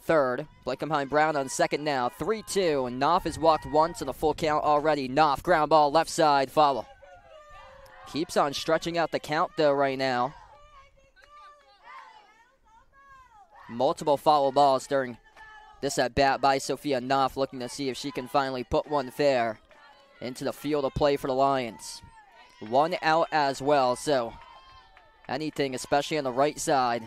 third. Blankenheim Brown on second now. 3-2. And Knopf has walked once in the full count already. Knopf, ground ball, left side, foul. Keeps on stretching out the count, though, right now. Multiple foul balls during this at bat by Sophia Knopf, looking to see if she can finally put one fair into the field of play for the Lions. 1 out as well, so anything, especially on the right side,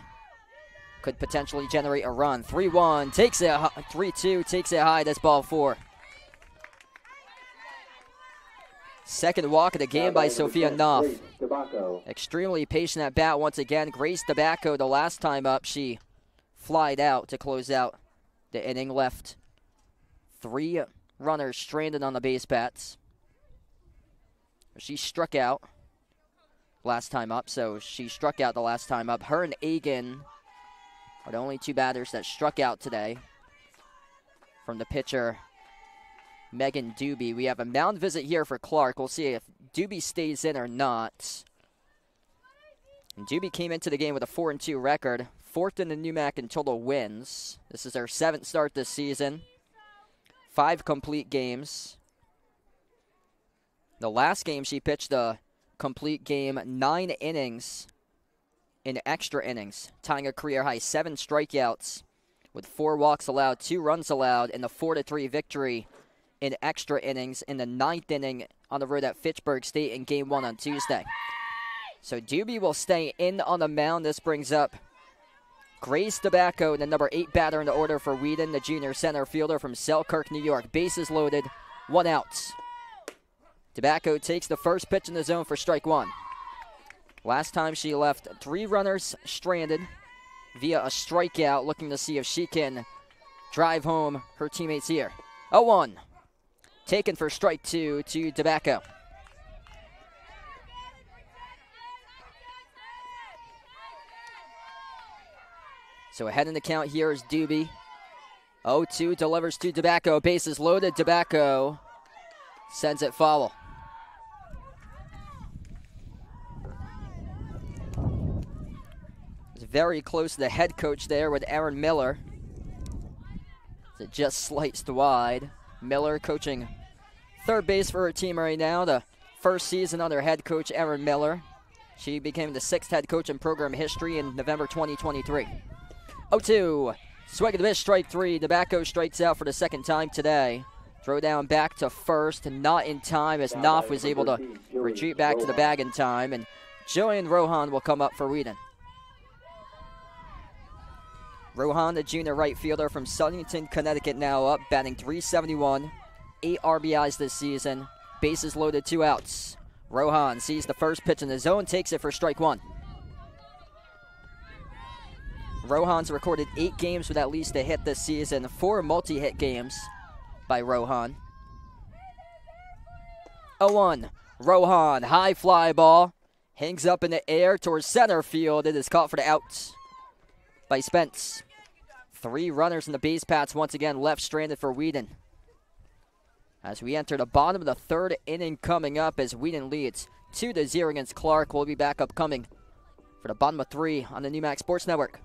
could potentially generate a run. 3-1, takes it, 3-2, takes it high. That's ball 4. Second walk of the game by Sophia Knopf. Extremely patient at bat once again. Grace Tobacco, the last time up, she flied out to close out the inning. Left 3 runners stranded on the base paths. She struck out last time up, so she struck out the last time up. Her and Egan are the only 2 batters that struck out today. From the pitcher, Megan Doobie. We have a mound visit here for Clark. We'll see if Doobie stays in or not. And Doobie came into the game with a 4-2 record. 4th in the NEWMAC in total wins. This is her 7th start this season. 5 complete games. The last game she pitched a complete game, 9 innings in extra innings, tying a career high 7 strikeouts with 4 walks allowed, 2 runs allowed, and a 4-3 victory in extra innings in the 9th inning on the road at Fitchburg State in Game 1 on Tuesday. So Doobie will stay in on the mound. This brings up Grace Tobacco, the number 8 batter in the order for Wheaton, the junior center fielder from Selkirk, New York. Bases loaded, 1 out. Tobacco takes the first pitch in the zone for strike 1. Last time she left 3 runners stranded via a strikeout, looking to see if she can drive home her teammates here. 0-1. Taken for strike 2 to Tobacco. So ahead in the count here is Doobie. 0-2 delivers to Tobacco. Bases loaded. Tobacco sends it foul. It's very close to the head coach there with Aaron Miller. It just sliced wide. Miller coaching third base for her team right now. The first season under head coach Aaron Miller. She became the 6th head coach in program history in November 2023. 0-2. Swing and a miss, strike 3. Tobacco strikes out for the 2nd time today. Throw down back to first, not in time as Knopf was able to retreat back to the bag in time. And Joanne Rohan will come up for Wheaton. Rohan, the junior right fielder from Southington, Connecticut, now up, batting .371, 8 RBIs this season, bases loaded, 2 outs. Rohan sees the first pitch in the zone, takes it for strike 1. Rohan's recorded 8 games with at least a hit this season, 4 multi-hit games by Rohan. 0-1, Rohan, high fly ball, hangs up in the air towards center field. It is caught for the out by Spence. 3 runners in the base paths once again left stranded for Wheaton. As we enter the bottom of the 3rd inning coming up as Wheaton leads 2-0 against Clark. We'll be back upcoming for the bottom of 3 on the NEWMAC Sports Network.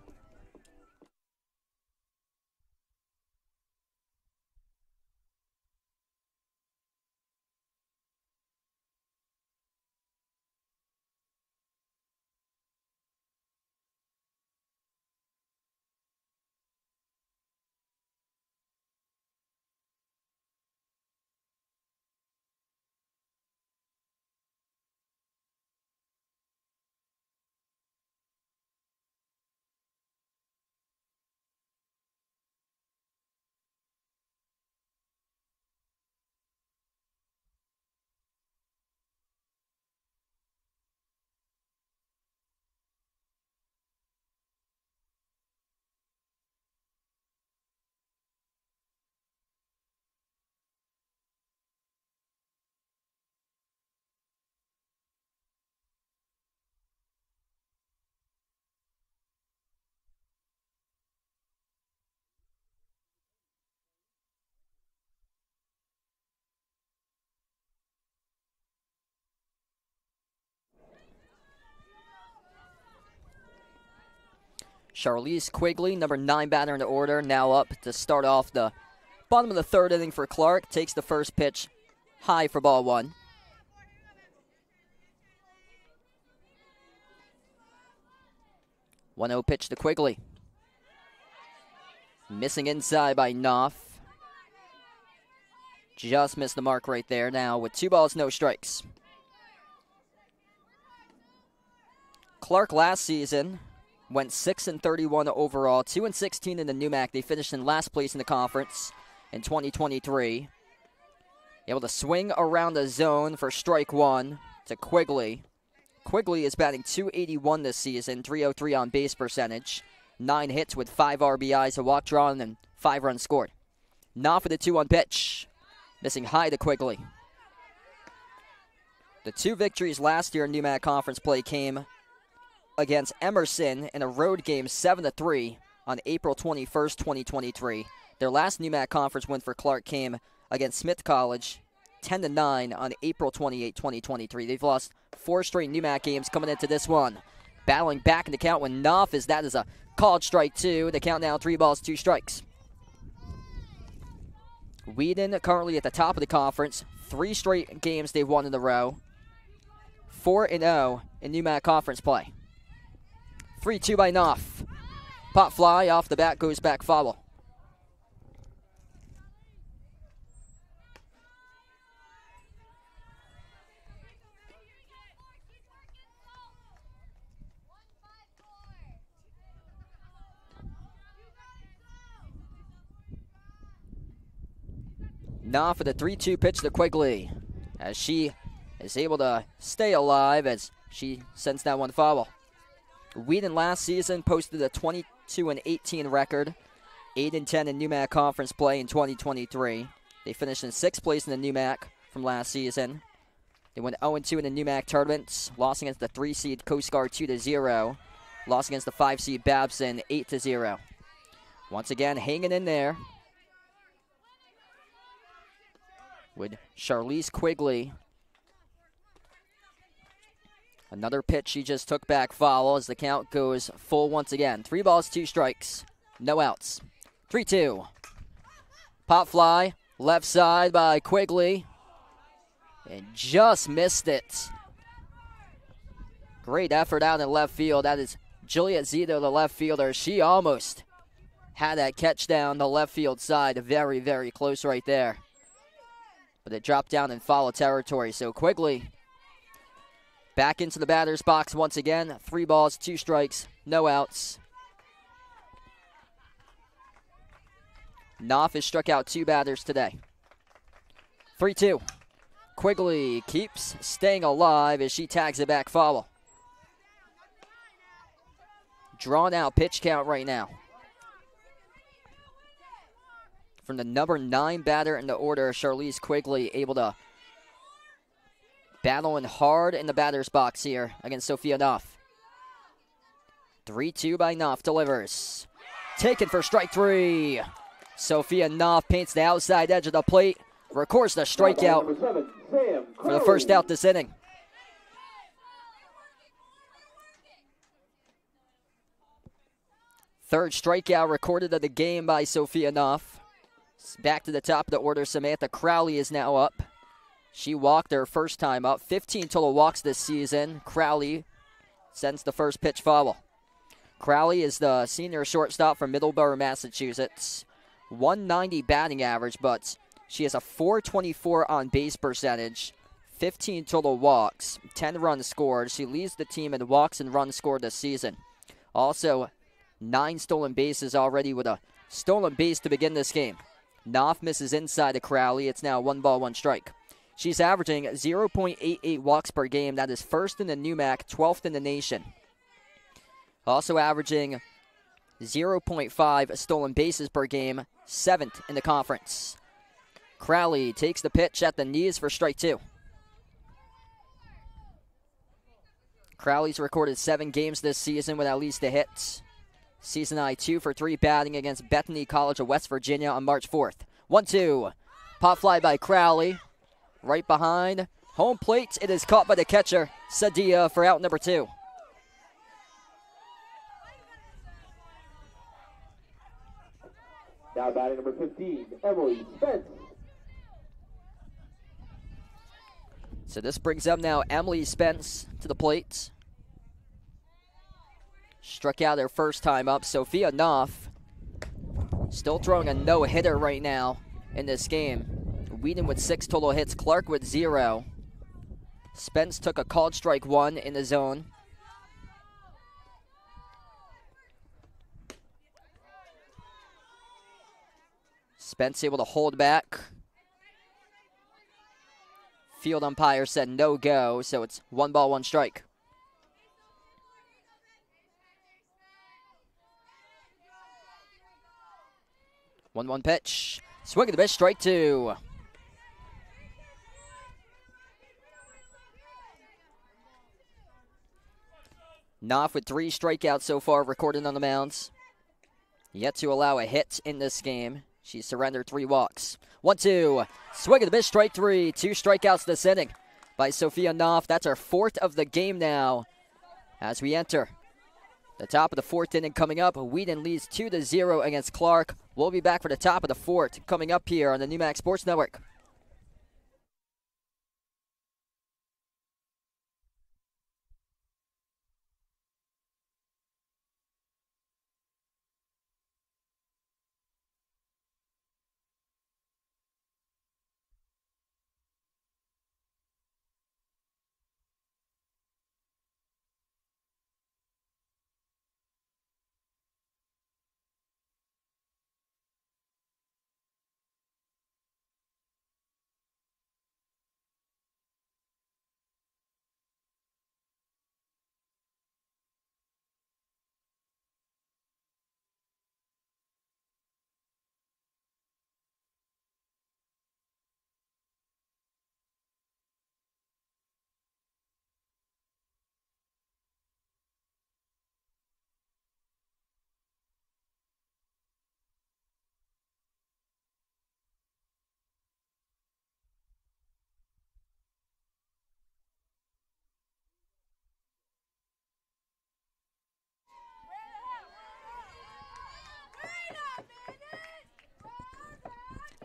Charlize Quigley, number 9 batter in the order, now up to start off the bottom of the third inning for Clark. Takes the first pitch high for ball 1. 1-0 pitch to Quigley. Missing inside by Knopf. Just missed the mark right there. Now with 2 balls, no strikes. Clark last season went 6-31 overall, 2-16 in the NEWMAC. They finished in last place in the conference in 2023. Able to swing around the zone for strike 1 to Quigley. Quigley is batting .281 this season, .303 on base percentage, 9 hits with 5 RBIs, a walk drawn, and 5 runs scored. Knopf for the 2-1 pitch. Missing high to Quigley. The 2 victories last year in NEWMAC conference play came against Emerson in a road game 7-3 on April 21st, 2023. Their last NEWMAC conference win for Clark came against Smith College 10-9 on April 28, 2023. They've lost 4 straight NEWMAC games coming into this one. Battling back in the count when Knopf is that is a called strike 2. The count now 3 balls, 2 strikes. Wheaton currently at the top of the conference. 3 straight games they've won in a row. 4-0 in NEWMAC conference play. 3-2 by Knopf. Pop fly off the bat, goes back foul. Knopf for the 3-2 pitch to Quigley, as she is able to stay alive as she sends that one foul. Wheaton last season posted a 22-18 record, 8-10 in NEWMAC conference play in 2023. They finished in 6th place in the NEWMAC from last season. They went 0-2 in the NEWMAC tournaments, lost against the 3-seed Coast Guard 2-0, lost against the 5-seed Babson 8-0. Once again, hanging in there with Charlize Quigley. Another pitch she just took back foul as the count goes full once again. 3 balls, 2 strikes, no outs. 3-2. Pop fly, left side by Quigley. And just missed it. Great effort out in left field. That is Juliet Zito, the left fielder. She almost had that catch down the left field side. Very, very close right there. But it dropped down in foul territory. So Quigley back into the batter's box once again. 3 balls, 2 strikes, no outs. Knopf has struck out 2 batters today. 3-2. Quigley keeps staying alive as she tags it back foul. Drawn out pitch count right now. From the number 9 batter in the order, Charlize Quigley, able to battling hard in the batter's box here against Sophia Knopf. 3-2 by Knopf, delivers. Taken for strike 3. Sophia Knopf paints the outside edge of the plate, records the strikeout for the first out this inning. Third strikeout recorded of the game by Sophia Knopf. Back to the top of the order, Samantha Crowley is now up. She walked her first time up. 15 total walks this season. Crowley sends the first pitch foul. Crowley is the senior shortstop from Middleborough, Massachusetts. 190 batting average, but she has a .424 on base percentage. 15 total walks, 10 runs scored. She leads the team in walks and runs scored this season. Also, 9 stolen bases already with a stolen base to begin this game. Knopf misses inside of Crowley. It's now 1 ball, 1 strike. She's averaging 0.88 walks per game. That is 1st in the NEWMAC, 12th in the nation. Also averaging 0.5 stolen bases per game, 7th in the conference. Crowley takes the pitch at the knees for strike 2. Crowley's recorded 7 games this season with at least a hit. Season high 2 for 3 batting against Bethany College of West Virginia on March 4th. 1-2. Pop fly by Crowley. Right behind home plate. It is caught by the catcher, Sadia, for out number 2. Now batting number 15, Emily Spence. So this brings up now Emily Spence to the plate. Struck out her first time up. Sophia Knopf still throwing a no-hitter right now in this game. Wheaton with 6 total hits, Clark with 0. Spence took a called strike 1 in the zone. Spence able to hold back. Field umpire said no go, so it's 1 ball, 1 strike. 1-1 pitch. Swing of the pitch, strike 2. Knopf with 3 strikeouts so far recorded on the mounds. Yet to allow a hit in this game. She surrendered 3 walks. 1-2. Swing of the pitch, strike 3. 2 strikeouts this inning by Sophia Knopf. That's our 4th of the game now as we enter the top of the 4th inning coming up. Wheaton leads 2-0 against Clark. We'll be back for the top of the 4th coming up here on the NewMax Sports Network.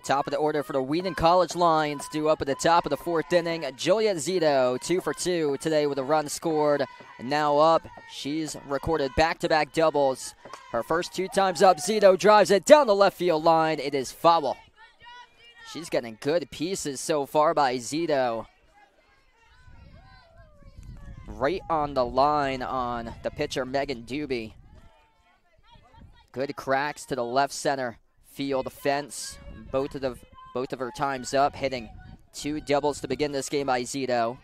Top of the order for the Wheaton College Lions, due up at the top of the 4th inning. Juliet Zito, 2 for 2 today with a run scored. Now up, she's recorded back-to-back doubles. Her first 2 times up, Zito drives it down the left field line. It is foul. She's getting good pieces so far by Zito. Right on the line on the pitcher, Megan Doobie. Good cracks to the left center field fence. Both of her times up, hitting 2 doubles to begin this game by Zito.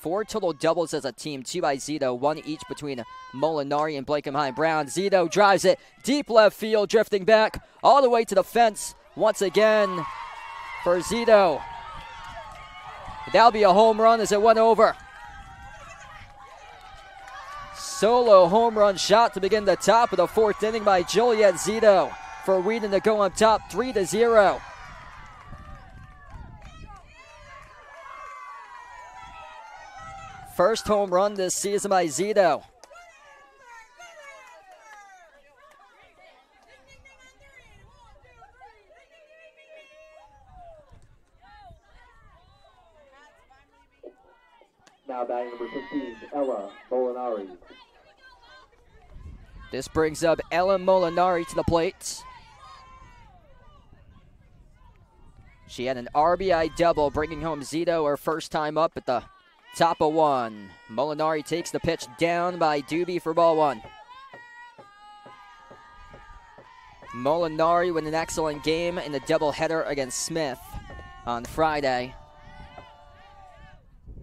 4 total doubles as a team, 2 by Zito, 1 each between Molinari and Blakenheim Brown. Zito drives it deep left field, drifting back all the way to the fence once again for Zito. That'll be a home run as it went over. Solo home run shot to begin the top of the 4th inning by Juliet Zito for Wheaton to go on top 3-0. First home run this season by Zito. Now batting number 15, Ella Molinari. This brings up Ella Molinari to the plate. She had an RBI double, bringing home Zito her first time up at the top of 1. Molinari takes the pitch down by Doobie for ball 1. Molinari with an excellent game in the doubleheader against Smith on Friday.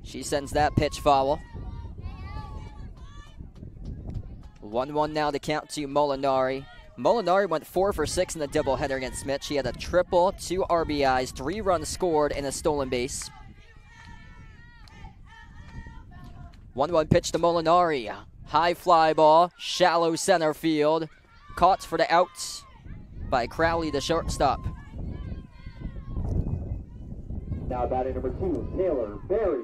She sends that pitch foul. 1-1 now to count to Molinari. Molinari went 4 for 6 in the doubleheader against Smith. She had a triple, 2 RBIs, 3 runs scored, and a stolen base. 1-1 pitch to Molinari. High fly ball, shallow center field. Caught for the out by Crowley, the shortstop. Now batting number 2, Taylor Berry.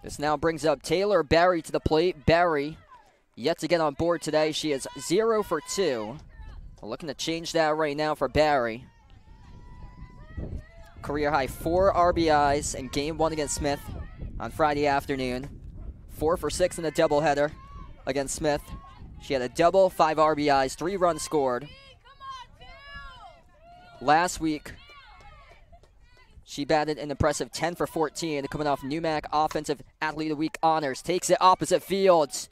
This now brings up Taylor Berry to the plate. Berry yet to get on board today. She is 0 for 2 We're looking to change that right now for Barry. Career high 4 RBIs in game 1 against Smith on Friday afternoon. 4 for 6 in the doubleheader against Smith. She had a double, 5 RBIs, 3 runs scored. Last week, she batted an impressive 10 for 14, coming off NUMAC Offensive Athlete of the Week honors. Takes it opposite field.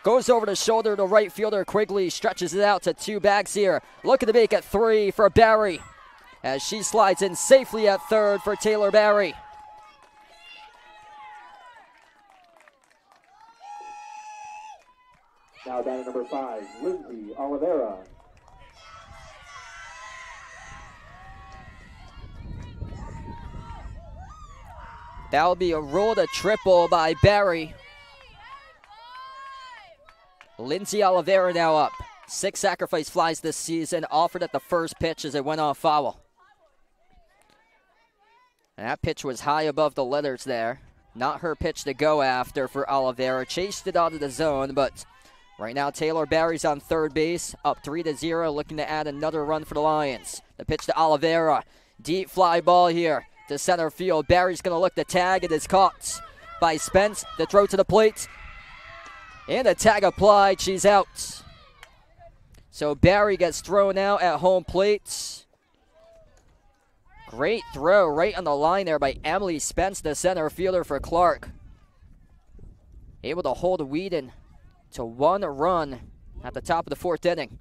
Goes over the shoulder to right fielder Quigley. Stretches it out to 2 bags here. Looking to make it 3 for Barry, as she slides in safely at third for Taylor Barry. Now batting number 5, Lindsay Oliveira. That'll be a roll to triple by Barry. Lindsay Oliveira now up. 6 sacrifice flies this season, offered at the first pitch as it went off foul. And that pitch was high above the letters there. Not her pitch to go after for Oliveira. Chased it out of the zone, but right now Taylor Barry's on third base, up 3-0, looking to add another run for the Lions. The pitch to Oliveira. Deep fly ball here to center field. Barry's going to look to tag. It is caught by Spence. The throw to the plate. And the tag applied. She's out. So Barry gets thrown out at home plate. Great throw right on the line there by Emily Spence, the center fielder for Clark. Able to hold Wheaton to 1 run at the top of the 4th inning.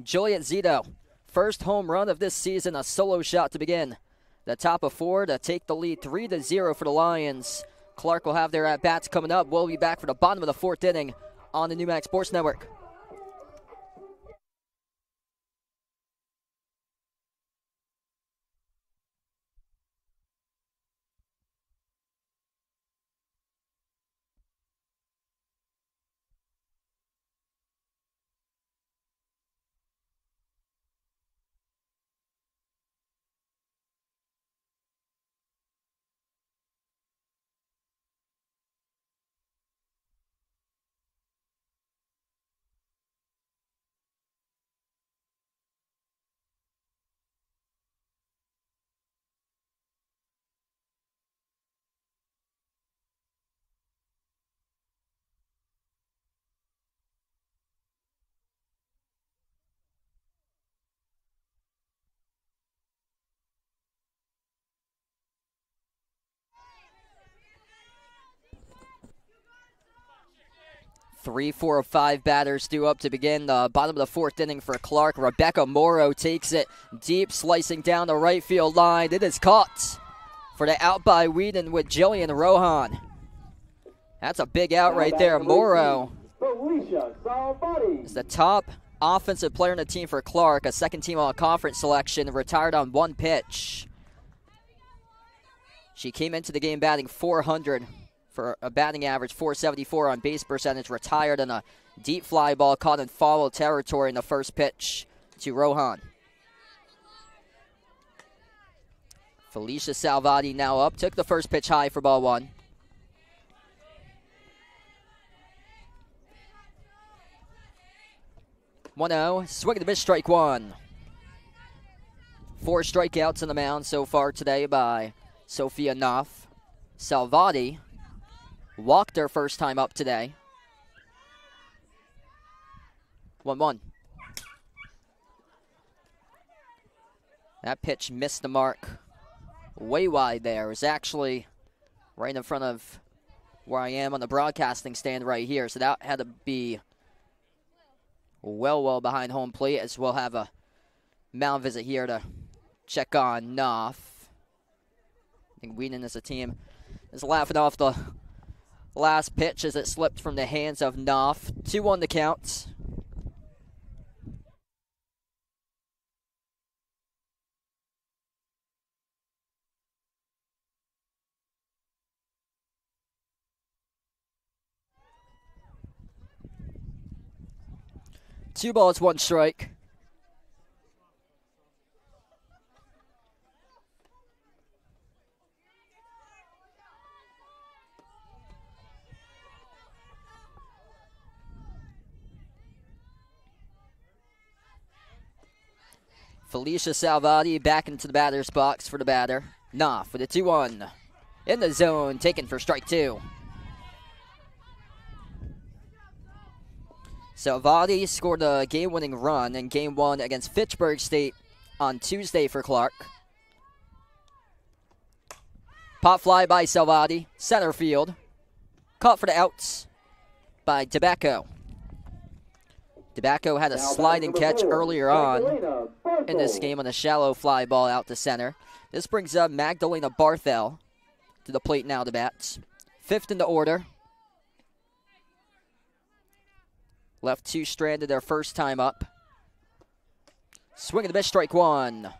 Juliet Zito, first home run of this season, a solo shot to begin. The top of 4 to take the lead 3-0 for the Lions. Clark will have their at-bats coming up. We'll be back for the bottom of the 4th inning on the NUMAC Sports Network. Three, 4 of 5 batters due up to begin the bottom of the 4th inning for Clark. Rebecca Morrow takes it deep, slicing down the right field line. It is caught for the out by Wheaton with Jillian Rohan. That's a big out right there. Morrow is the top offensive player in the team for Clark, a second-team all-conference selection, retired on 1 pitch. She came into the game batting .400 for a batting average, .474 on base percentage, retired on a deep fly ball caught in foul territory in the first pitch to Rohan. Felicia Salvati now up, took the first pitch high for ball 1. Swing and a miss, strike 1. 4 strikeouts on the mound so far today by Sophia Knopf. Salvati walked her first time up today. 1-1. That pitch missed the mark. Way wide there. It was actually right in front of where I am on the broadcasting stand right here. So that had to be well behind home plate, as we'll have a mound visit here to check on Knopf. I think Wheaton as a team is laughing off the last pitch as it slipped from the hands of Knopf. 2-1 the count. Two balls, 1 strike. Felicia Salvati back into the batter's box for the batter. Knopf with a 2-1. In the zone, taken for strike 2. Salvati scored a game-winning run in Game 1 against Fitchburg State on Tuesday for Clark. Pop fly by Salvati, center field. Caught for the outs by Tobacco. Tobacco had a sliding catch earlier on in this game on a shallow fly ball out to center. This brings up Magdalena Barthel to the plate now to bat. 5th in the order. Left 2 stranded their first time up. Swing and a miss, strike 1.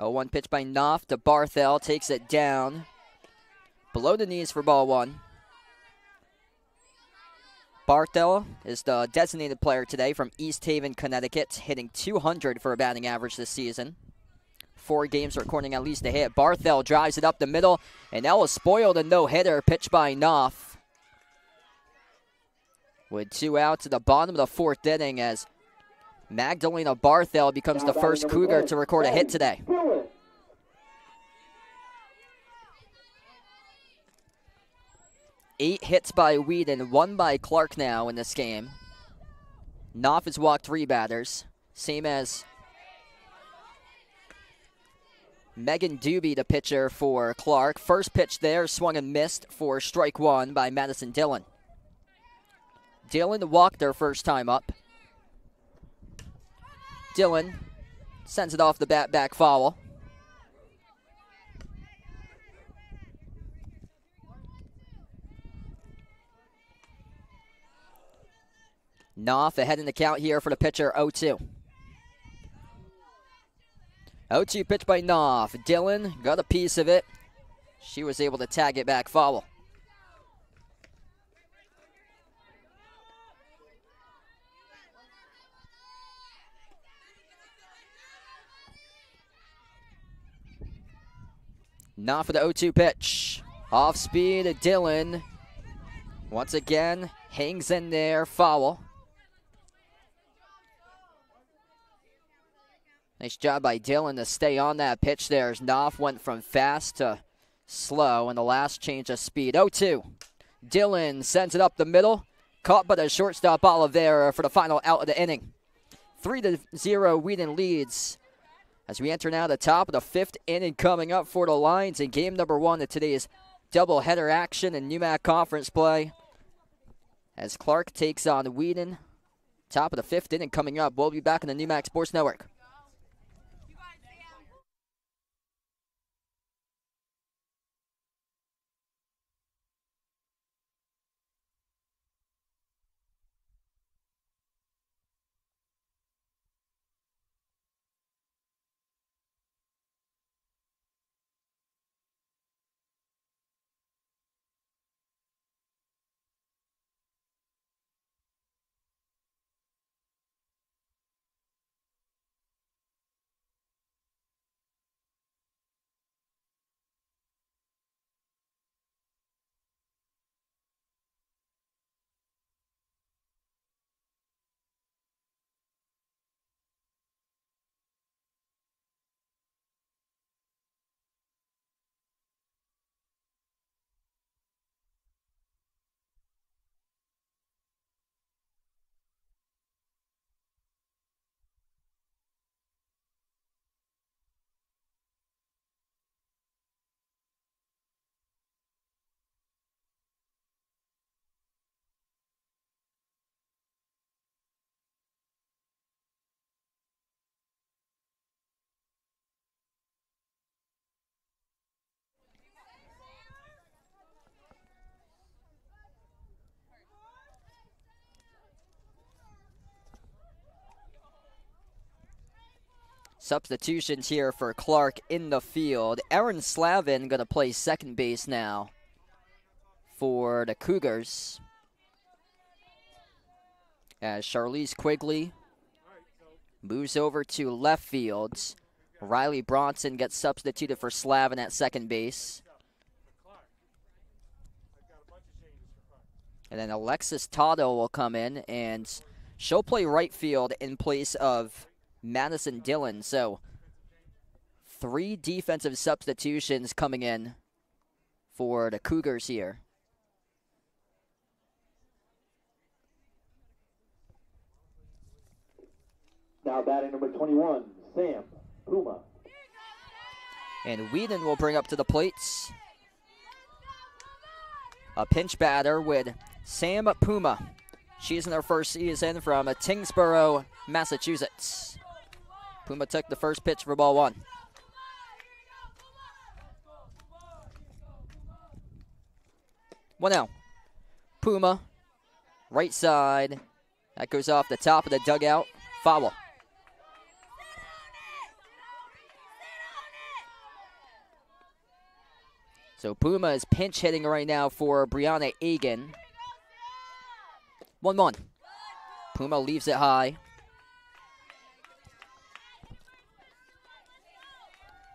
A 1 pitch by Knopf to Barthel, takes it down. Below the knees for ball 1. Barthel is the designated player today from East Haven, Connecticut, hitting .200 for a batting average this season. 4 games recording at least a hit. Barthel drives it up the middle, and that was spoiled a no-hitter pitched by Knopf. With 2 outs at the bottom of the 4th inning as Magdalena Barthel becomes the first Cougar to record a hit today. 8 hits by Wheaton, 1 by Clark now in this game. Knopf has walked 3 batters, same as Megan Doobie, the pitcher for Clark. First pitch there, swung and missed for strike 1 by Madison Dillon. Dillon walked their first time up. Dillon sends it off the bat, back foul. Knopf ahead in the count here for the pitcher, 0-2. 0-2 pitch by Knopf. Dillon got a piece of it. She was able to tag it back foul. Knopf for the 0-2 pitch. Off speed, Dillon once again hangs in there, foul. Nice job by Dillon to stay on that pitch there as Knopf went from fast to slow in the last change of speed. 0-2. Dillon sends it up the middle. Caught by the shortstop Oliveira for the final out of the inning. 3-0 Wheaton leads as we enter now the top of the 5th inning coming up for the Lions in game number 1 of today's doubleheader action in NEWMAC Conference play. As Clark takes on Wheaton. Top of the 5th inning coming up. We'll be back on the NEWMAC Sports Network. Substitutions here for Clark in the field. Aaron Slavin going to play second base now for the Cougars, as Charlize Quigley moves over to left field. Riley Bronson gets substituted for Slavin at second base. And then Alexis Totto will come in, and she'll play right field in place of Madison Dillon. So 3 defensive substitutions coming in for the Cougars here. Now batting number 21, Sam Puma. And Wheaton will bring up to the plates a pinch batter with Sam Puma. She's in her first season from Tingsboro, Massachusetts. Puma took the first pitch for ball 1. One out. Puma, right side. That goes off the top of the dugout. Foul. So Puma is pinch hitting right now for Brianna Egan. 1-1. Puma leaves it high.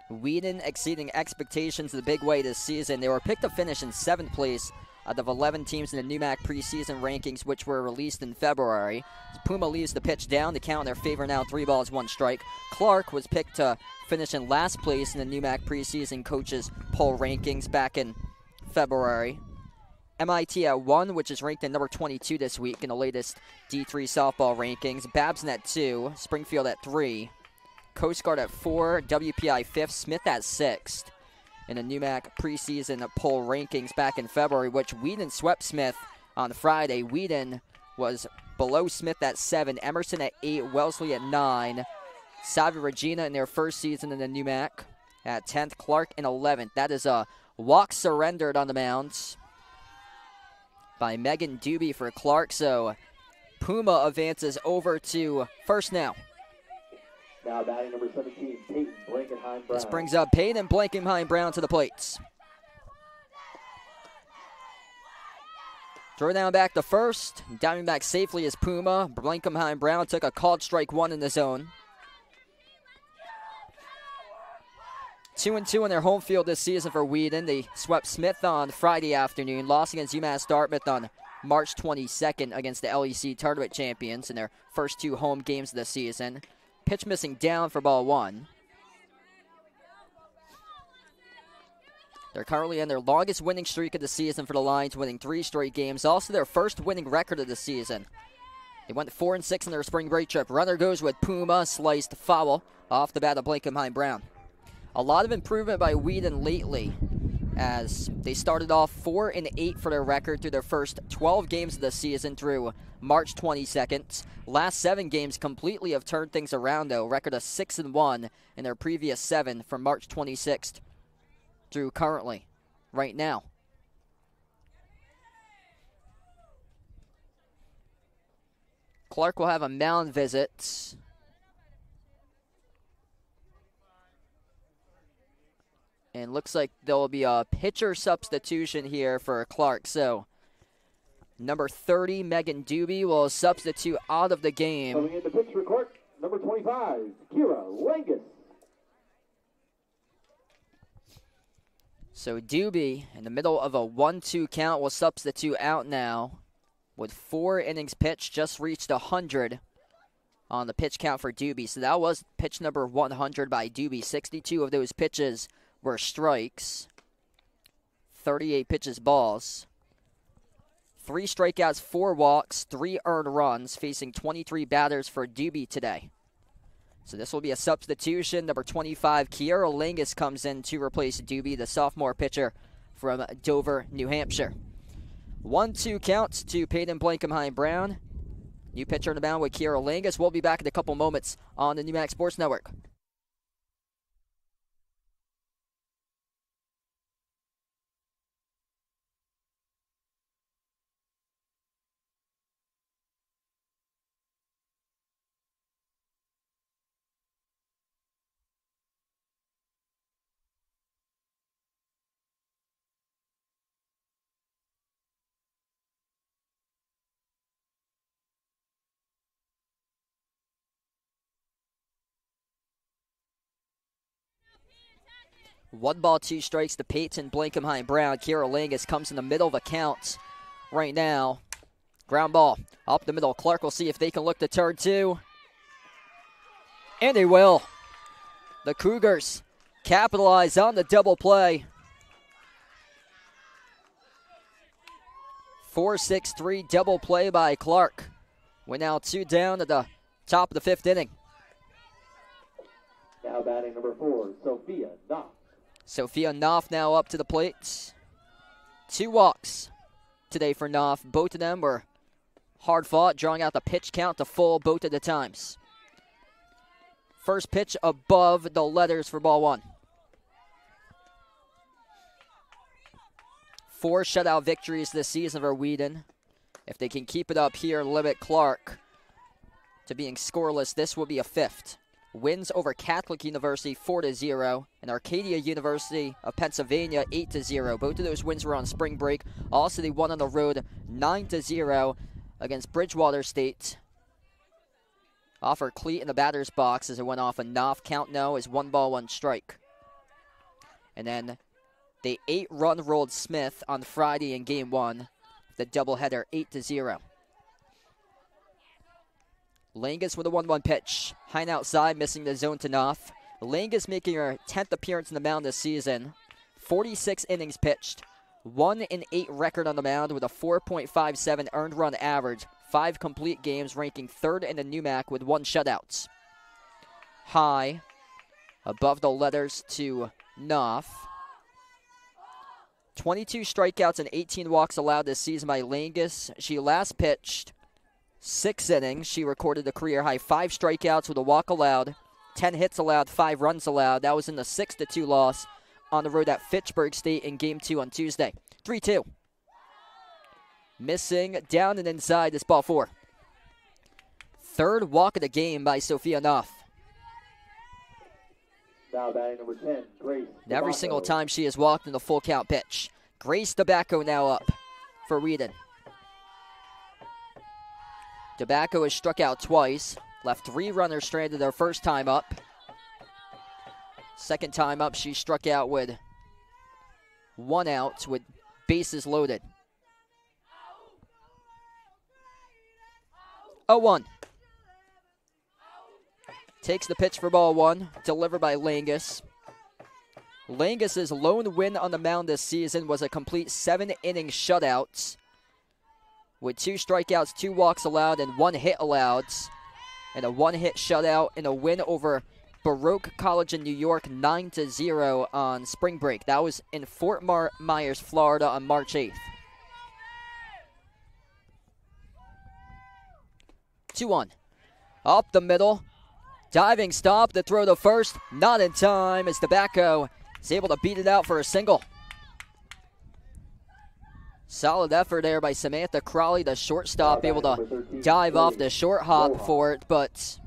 Wheaton exceeding expectations the big way this season. They were picked to finish in 7th place out of 11 teams in the NUMAC preseason rankings, which were released in February. Puma leaves the pitch down. The count in their favor now, 3 balls, 1 strike. Clark was picked to finish in last place in the NUMAC preseason coaches poll rankings back in February. MIT at 1, which is ranked at number 22 this week in the latest D3 softball rankings. Babson at 2, Springfield at 3, Coast Guard at 4, WPI 5th, Smith at 6th. In the NUMAC preseason poll rankings back in February, which Wheaton swept Smith on Friday. Wheaton was below Smith at 7, Emerson at 8, Wellesley at 9, Salve Regina in their first season in the NUMAC at 10th, Clark in 11th. That is a walk surrendered on the mound by Megan Doobie for Clark. So Puma advances over to first now. Now batting number 17, Peyton Blankenheim-Brown. This brings up Peyton Blankenheim-Brown to the plates. Throw down back to first. Diving back safely is Puma. Blankenheim-Brown took a called strike 1 in the zone. 2-2 in their home field this season for Wheaton. They swept Smith on Friday afternoon, lost against UMass Dartmouth on March 22nd against the LEC tournament champions in their first 2 home games of the season. Pitch missing down for ball 1. They're currently in their longest winning streak of the season for the Lions, winning 3 straight games. Also their first winning record of the season. They went 4-6 in their spring break trip. Runner goes with Puma, sliced foul off the bat of Blankenheim-Brown. A lot of improvement by Wheaton lately, as they started off 4-8 for their record through their first 12 games of the season through March 22nd. Last 7 games completely have turned things around, though. Record of 6-1 in their previous 7 from March 26th through currently, right now. Clark will have a mound visit. And looks like there will be a pitcher substitution here for Clark. So, number 30, Megan Doobie, will substitute out of the game. Coming in to pitch for Clark, number 25, Kira Langus. So, Doobie, in the middle of a 1-2 count, will substitute out now. With 4 innings pitched, just reached 100 on the pitch count for Doobie. So, that was pitch number 100 by Doobie. 62 of those pitches were strikes, 38 pitches balls, 3 strikeouts, 4 walks, 3 earned runs, facing 23 batters for Doobie today. So this will be a substitution. Number 25, Kiera Lingus, comes in to replace Doobie, the sophomore pitcher from Dover, New Hampshire. 1-2 counts to Peyton Blankenheim-Brown. New pitcher on the mound with Kiera Lingus. We'll be back in a couple moments on the NUMAC Sports Network. One ball, 2 strikes to Peyton Blankenheim-Brown. Kiera Langus comes in the middle of a count right now. Ground ball up the middle. Clark will see if they can look to turn two. And they will. The Cougars capitalize on the double play. 4-6-3 double play by Clark. We're now 2 down at the top of the 5th inning. Now batting number 4, Sophia Knopf. Sophia Knopf now up to the plate. 2 walks today for Knopf. Both of them were hard fought, drawing out the pitch count to full both of the times. First pitch above the letters for ball 1. 4 shutout victories this season for Wheaton. If they can keep it up here, limit Clark to being scoreless, this will be a 5th. Wins over Catholic University 4-0 and Arcadia University of Pennsylvania 8-0. Both of those wins were on spring break. Also, they won on the road 9-0 against Bridgewater State. Offer cleat in the batter's box as it went off a Knopf. Count no is 1 ball, 1 strike. And then they 8-run rolled Smith on Friday in game 1. The doubleheader 8-0. Langus with a 1-1 pitch. Hine outside, missing the zone to Knopf. Langus making her 10th appearance on the mound this season. 46 innings pitched. 1-8 record on the mound with a 4.57 earned run average. 5 complete games, ranking 3rd in the NUMAC with 1 shutout. High, above the letters to Knopf. 22 strikeouts and 18 walks allowed this season by Langus. She last pitched 6 innings. She recorded a career-high 5 strikeouts with a walk allowed, 10 hits allowed, 5 runs allowed. That was in the 6-2 loss on the road at Fitchburg State in Game 2 on Tuesday. 3-2. Missing down and inside this ball 4. 3rd walk of the game by Sophia Knopf. Now batting number 10, Grace. Every single time she has walked in the full count pitch. Grace Tobacco now up for Wheaton. Tobacco has struck out twice. Left 3 runners stranded their first time up. Second time up, she struck out with 1 out with bases loaded. 0-1. Takes the pitch for ball 1, delivered by Langus. Langus's lone win on the mound this season was a complete 7-inning shutout with 2 strikeouts, 2 walks allowed, and 1 hit allowed, and a 1-hit shutout in a win over Baruch College in New York 9-0 on spring break. That was in Fort Myers, Florida on March 8th. 2-1. Up the middle. Diving stop, the throw to first, not in time as Tobacco is able to beat it out for a single. Solid effort there by Samantha Crawley, the shortstop, able to dive off the short hop for it, but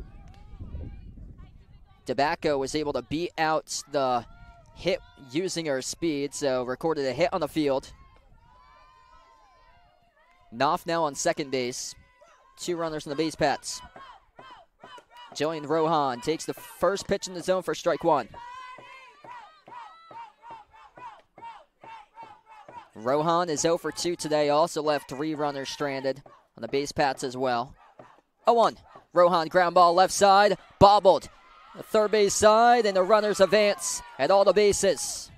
Tobacco was able to beat out the hit using her speed, so recorded a hit on the field. Knopf now on second base. 2 runners on the base paths. Jillian Rohan takes the first pitch in the zone for strike 1. Rohan is 0 for 2 today, also left 3 runners stranded on the base paths as well. 0-1. Rohan ground ball left side, bobbled. The third base side, and the runners advance at all the bases.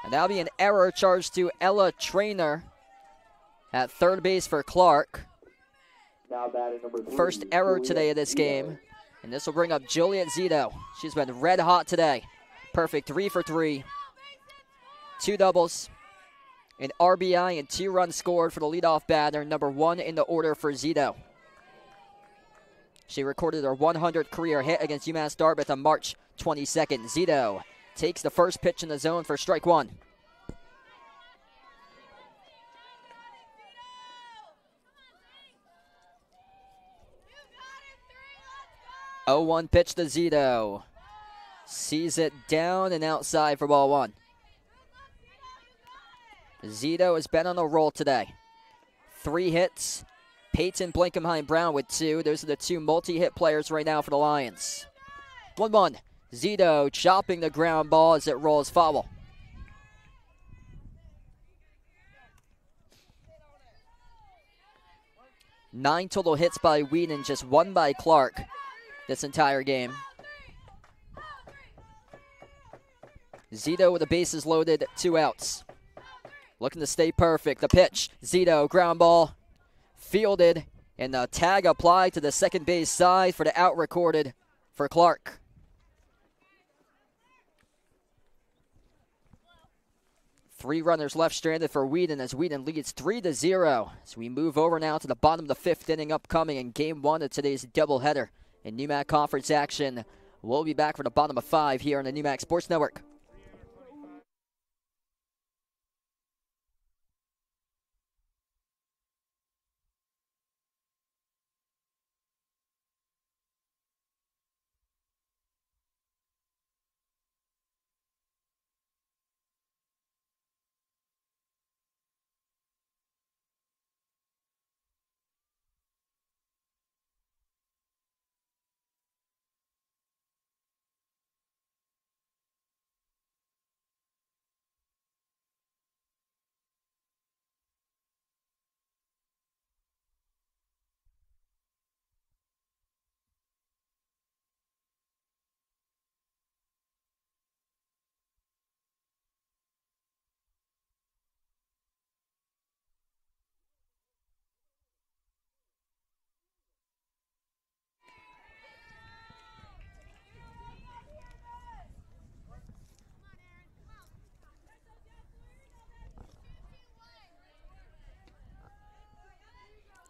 And that'll be an error charged to Ella Trainer at third base for Clark. Now batting number 3, First error today of this game. And this will bring up Juliet Zito. She's been red hot today. Perfect 3 for 3. 2 doubles. An RBI and 2 runs scored for the leadoff batter, number 1 in the order for Zito. She recorded her 100th career hit against UMass Dartmouth on March 22nd. Zito takes the first pitch in the zone for strike 1. Oh, 1 pitch to Zito. Sees it down and outside for ball 1. Zito has been on a roll today. 3 hits. Peyton Blankenheim-Brown with 2. Those are the 2 multi-hit players right now for the Lions. 1-1. Zito chopping the ground ball as it rolls foul. 9 total hits by Wheaton, just 1 by Clark this entire game. Zito with the bases loaded, 2 outs. Looking to stay perfect. The pitch, Zito, ground ball, fielded, and the tag applied to the second base side for the out recorded for Clark. Three runners left stranded for Wheaton as Wheaton leads 3-0. As we move over now to the bottom of the 5th inning upcoming in Game 1 of today's doubleheader in NEWMAC Conference action. We'll be back for the bottom of 5 here on the NEWMAC Sports Network.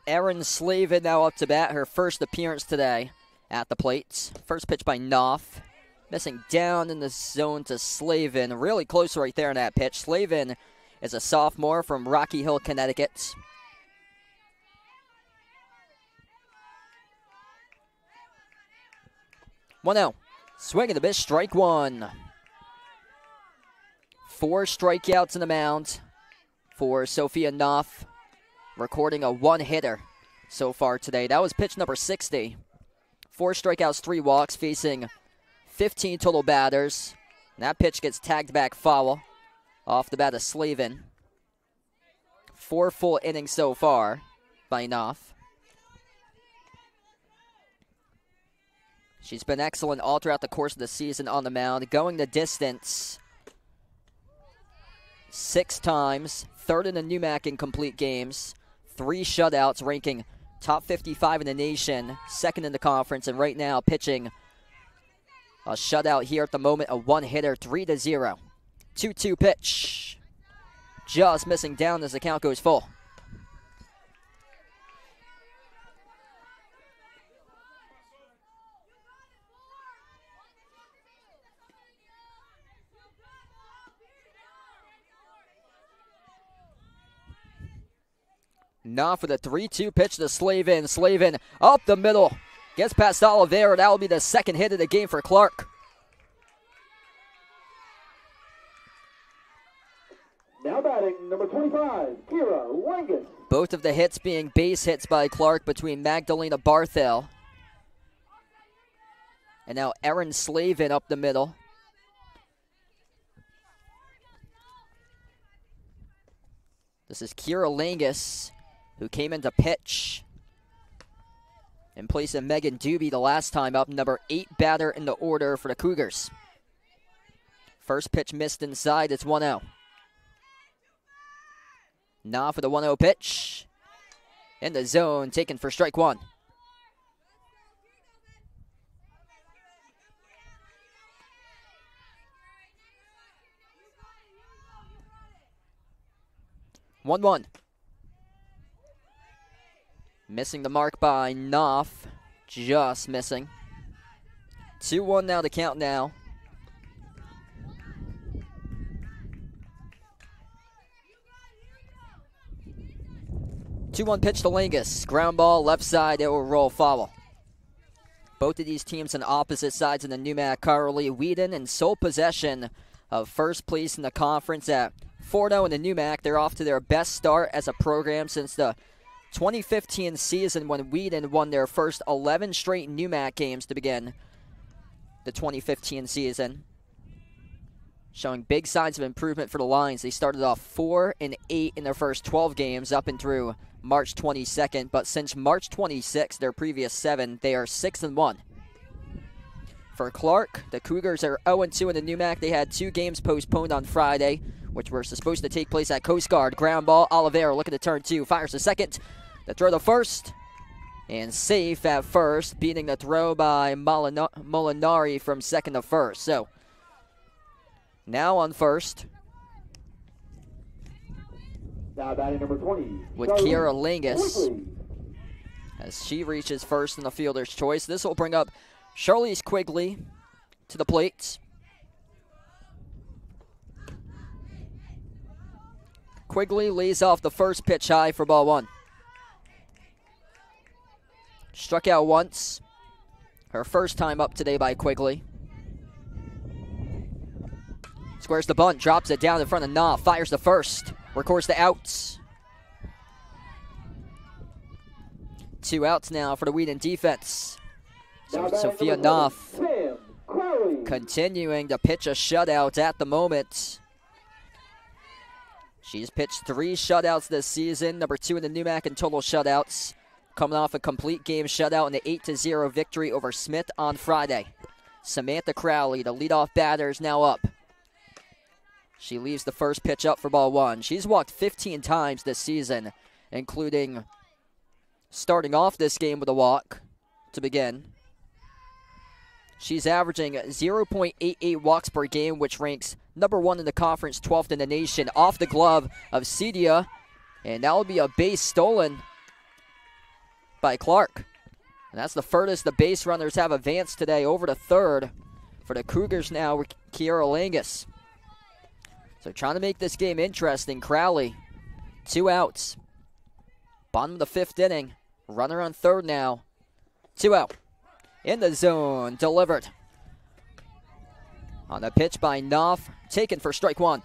Erin Slavin now up to bat, her first appearance today at the plate. First pitch by Knopf. Missing down in the zone to Slavin. Really close right there on that pitch. Slavin is a sophomore from Rocky Hill, Connecticut. One out. Swing and a miss, strike one. 4 strikeouts in the mound for Sophia Knopf, recording a 1-hitter so far today. That was pitch number 60. 4 strikeouts, 3 walks, facing 15 total batters. And that pitch gets tagged back foul off the bat of Slavin. 4 full innings so far by Knopf. She's been excellent all throughout the course of the season on the mound, going the distance 6 times, 3rd in the NEWMAC in complete games. 3 shutouts, ranking top 55 in the nation, 2nd in the conference, and right now pitching a shutout here at the moment, a 1-hitter, 3-0. 2-2 pitch. Just missing down as the count goes full. Knopf with a 3-2 pitch to Slavin. Slavin up the middle. Gets past Oliveira. That will be the 2nd hit of the game for Clark. Now batting, number 25, Kira Wangus. Both of the hits being base hits by Clark between Magdalena Barthel. And now Erin Slavin up the middle. This is Kira Langus, who came into pitch in place of Megan Doobie the last time up, number 8 batter in the order for the Cougars. First pitch missed inside, it's 1-0. Now for the 1-0 pitch. In the zone, taken for strike one. One. Missing the mark by Knopf. Just missing. 2-1 now to count now. Two-one pitch to Langus. Ground ball, left side, it will roll foul. Both of these teams on opposite sides in the NEWMAC currently. Wheaton in sole possession of first place in the conference at 4-0 in the NEWMAC. They're off to their best start as a program since the 2015 season when Wheaton won their first 11 straight NEWMAC games to begin the 2015 season. showing big signs of improvement for the Lions. They started off 4-8 in their first 12 games up and through March 22nd, but since March 26th, their previous 7, they are 6-1. For Clark, the Cougars are 0-2 in the NUMAC. They had 2 games postponed on Friday, which were supposed to take place at Coast Guard. Ground ball, Oliveira looking to turn 2, fires the second, the throw to first, and safe at first, beating the throw by Molinari from second to first. So, now on first, now batting number 20, with Kiera Lingus, as she reaches first in the fielder's choice. This will bring up Charlize Quigley to the plate. Quigley lays off the first pitch high for ball 1. Struck out once. Her first time up today by Quigley. Squares the bunt, drops it down in front of Knopf, fires the first, records the outs. 2 outs now for the Wheaton defense. So Sophia Knopf continuing to pitch a shutout at the moment. She's pitched 3 shutouts this season, number 2 in the NUMAC in total shutouts, coming off a complete game shutout in the 8-0 victory over Smith on Friday. Samantha Crowley, the leadoff batter, is now up. She leaves the first pitch up for ball 1. She's walked 15 times this season, including starting off this game with a walk to begin. She's averaging 0.88 walks per game, which ranks number 1 in the conference, 12th in the nation. Off the glove of Cedia, and that will be a base stolen by Clark. And that's the furthest the base runners have advanced today, over to third for the Cougars now with Kiera Lingus. So trying to make this game interesting. Crowley, 2 outs. Bottom of the 5th inning. Runner on third now. 2 out. In the zone, delivered. On the pitch by Knopf, taken for strike 1.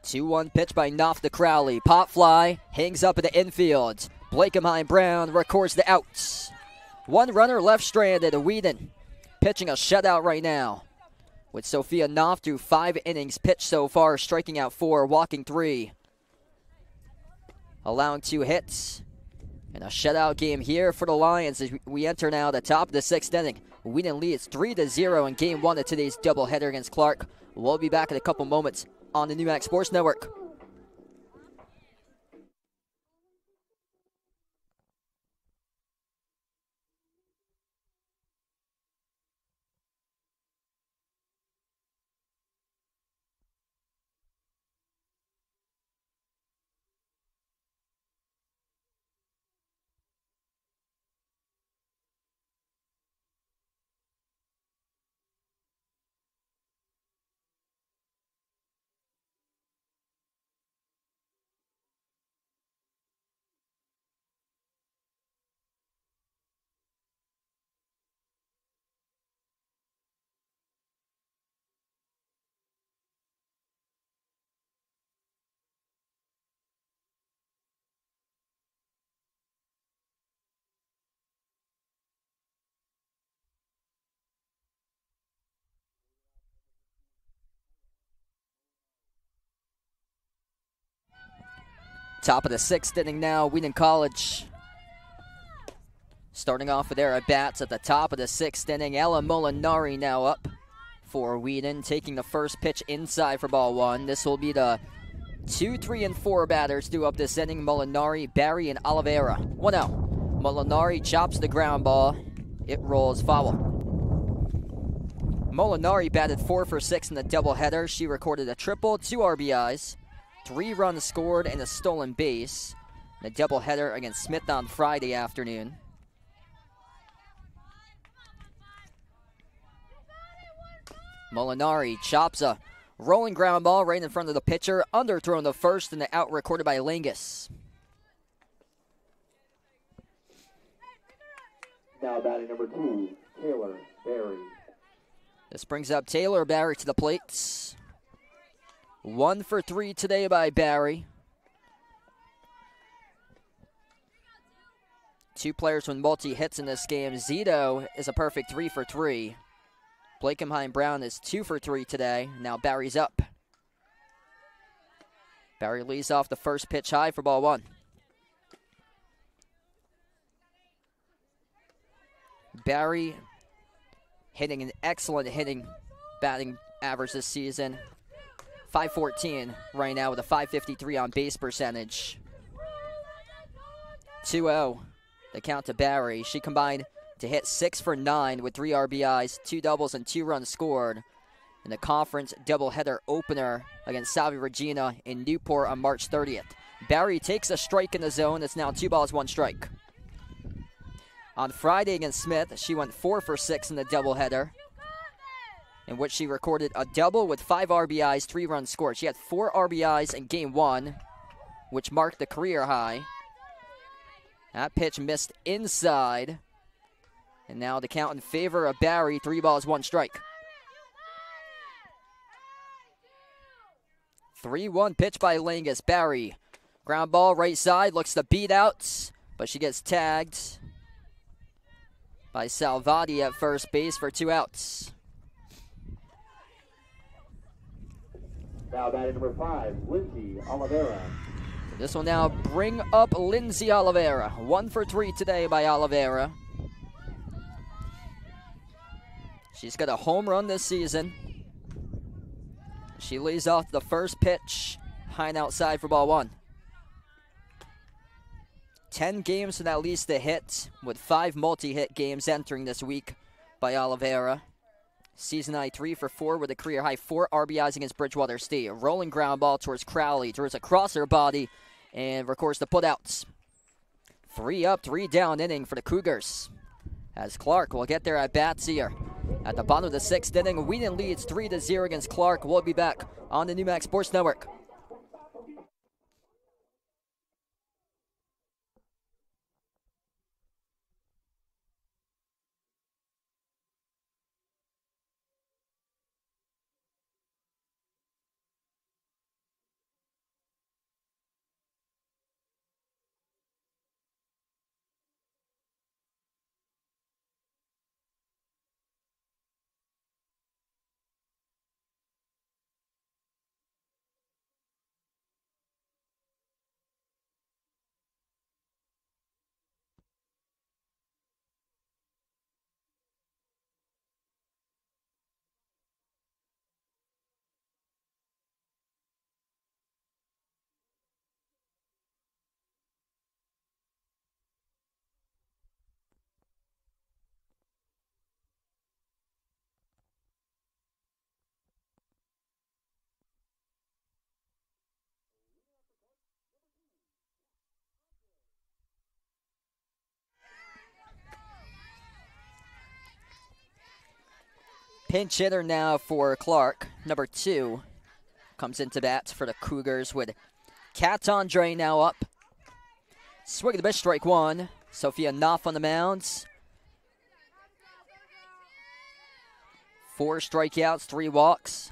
Two-one pitch by Knopf to Crowley. Pop fly, hangs up in the infield. Blakenheim-Brown records the outs. 1 runner left stranded. Wheaton pitching a shutout right now, with Sophia Knopf through 5 innings pitched so far, striking out 4, walking 3, allowing 2 hits. And a shutout game here for the Lions as we enter now the top of the 6th inning. Wheaton leads 3-0 in game 1 of today's doubleheader against Clark. We'll be back in a couple moments on the NUMAC Sports Network. Top of the 6th inning now, Wheaton College starting off with their at-bats at the top of the 6th inning. Ella Molinari now up for Wheaton, taking the first pitch inside for ball 1. This will be the 2, 3, and 4 batters due up this inning. Molinari, Barry, and Oliveira. 1-0. Molinari chops the ground ball. It rolls foul. Molinari batted 4 for 6 in the doubleheader. She recorded a triple, 2 RBIs, 3 runs scored, and a stolen base. The doubleheader against Smith on Friday afternoon. Molinari chops a rolling ground ball right in front of the pitcher, underthrown to first, and the out recorded by Lingus. Now batting number 2, Taylor Barry. This brings up Taylor Barry to the plate. 1 for 3 today by Barry. Two players with multi-hits in this game. Zito is a perfect 3 for 3. Blakenheim Brown is 2 for 3 today. Now Barry's up. Barry leads off the first pitch high for ball 1. Barry hitting an excellent batting average this season. .514 right now with a .553 on base percentage. 2-0, the count to Barry. She combined to hit 6 for 9 with 3 RBIs, 2 doubles, and 2 runs scored in the conference doubleheader opener against Salve Regina in Newport on March 30th. Barry takes a strike in the zone. It's now 2 balls, 1 strike. On Friday against Smith, she went 4 for 6 in the doubleheader, in which she recorded a double with 5 RBIs, 3 runs scored. She had 4 RBIs in Game 1, which marked the career high. That pitch missed inside. And now the count in favor of Barry, 3 balls, 1 strike. 3-1 pitch by Lingus. Barry, ground ball right side, looks to beat out, but she gets tagged by Salvati at first base for 2 outs. Now batting number 5, Lindsay Oliveira. This will now bring up Lindsay Oliveira. 1 for 3 today by Oliveira. She's got a home run this season. She leads off the first pitch, high and outside for ball 1. 10 games with at least a hit, with 5 multi-hit games entering this week by Oliveira. Season high 3 for 4 with a career high 4 RBIs against Bridgewater State. A rolling ground ball towards Crowley, towards across her body, and records the putouts. 3 up, 3 down inning for the Cougars, as Clark will get their at-bats here. At the bottom of the 6th inning, Wheaton leads 3-0 against Clark. We'll be back on the NewMax Sports Network. Pinch hitter now for Clark. Number 2 comes into bat for the Cougars with Kat Andre now up. Swing of the miss, strike 1. Sophia Knopf on the mound. 4 strikeouts, 3 walks.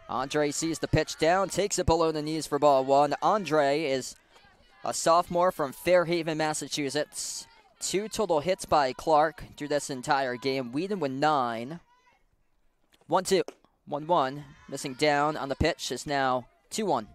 Andre sees the pitch down, takes it below the knees for ball 1. Andre is a sophomore from Fairhaven, Massachusetts. 2 total hits by Clark through this entire game. Wheaton with 9. 1-2. 1-1. Missing down on the pitch is now 2-1.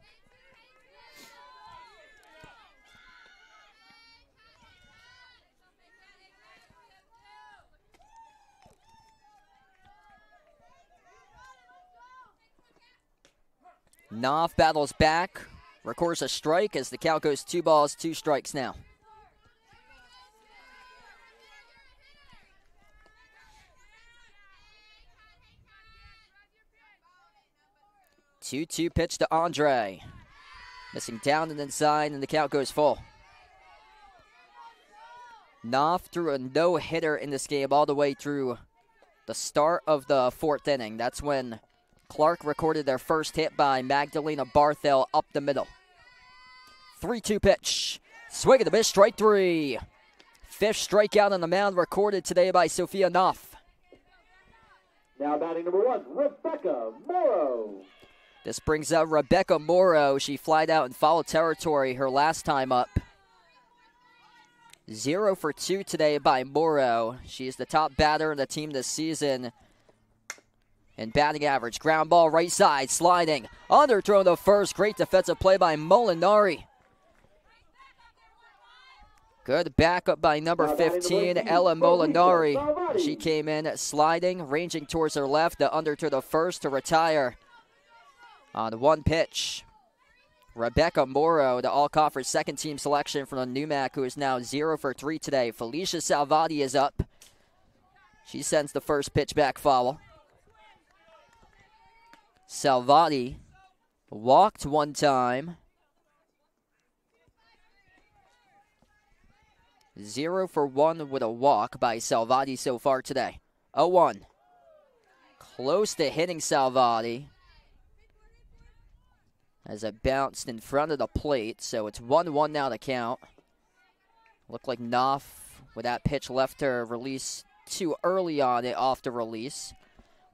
Knopf battles back. Records a strike as the count goes 2 balls, 2 strikes now. Two-two pitch to Andre. Missing down and inside, and the count goes full. Knopf threw a no-hitter in this game all the way through the start of the 4th inning. That's when Clark recorded their first hit by Magdalena Barthel up the middle. 3-2 pitch. Swing of the miss, strike 3. 5th strikeout on the mound recorded today by Sophia Knopf. Now batting number 1, Rebecca Morrow. This brings up Rebecca Morrow. She flied out in foul territory her last time up. 0 for 2 today by Morrow. She's the top batter in the team this season in batting average. Ground ball right side, sliding. Underthrown to first. Great defensive play by Molinari. Good backup by number 15, Ella Molinari. She came in sliding, ranging towards her left. The under to the first to retire on one pitch. Rebecca Morrow, the all-conference second-team selection from the NUMAC, who is now 0 for 3 today. Felicia Salvati is up. She sends the first pitch back foul. Salvati walked one time. 0 for 1 with a walk by Salvati so far today. 0-1. Close to hitting Salvati as it bounced in front of the plate, so it's 1-1 now to count. Looked like Knopf, with that pitch, left her release too early on it off the release.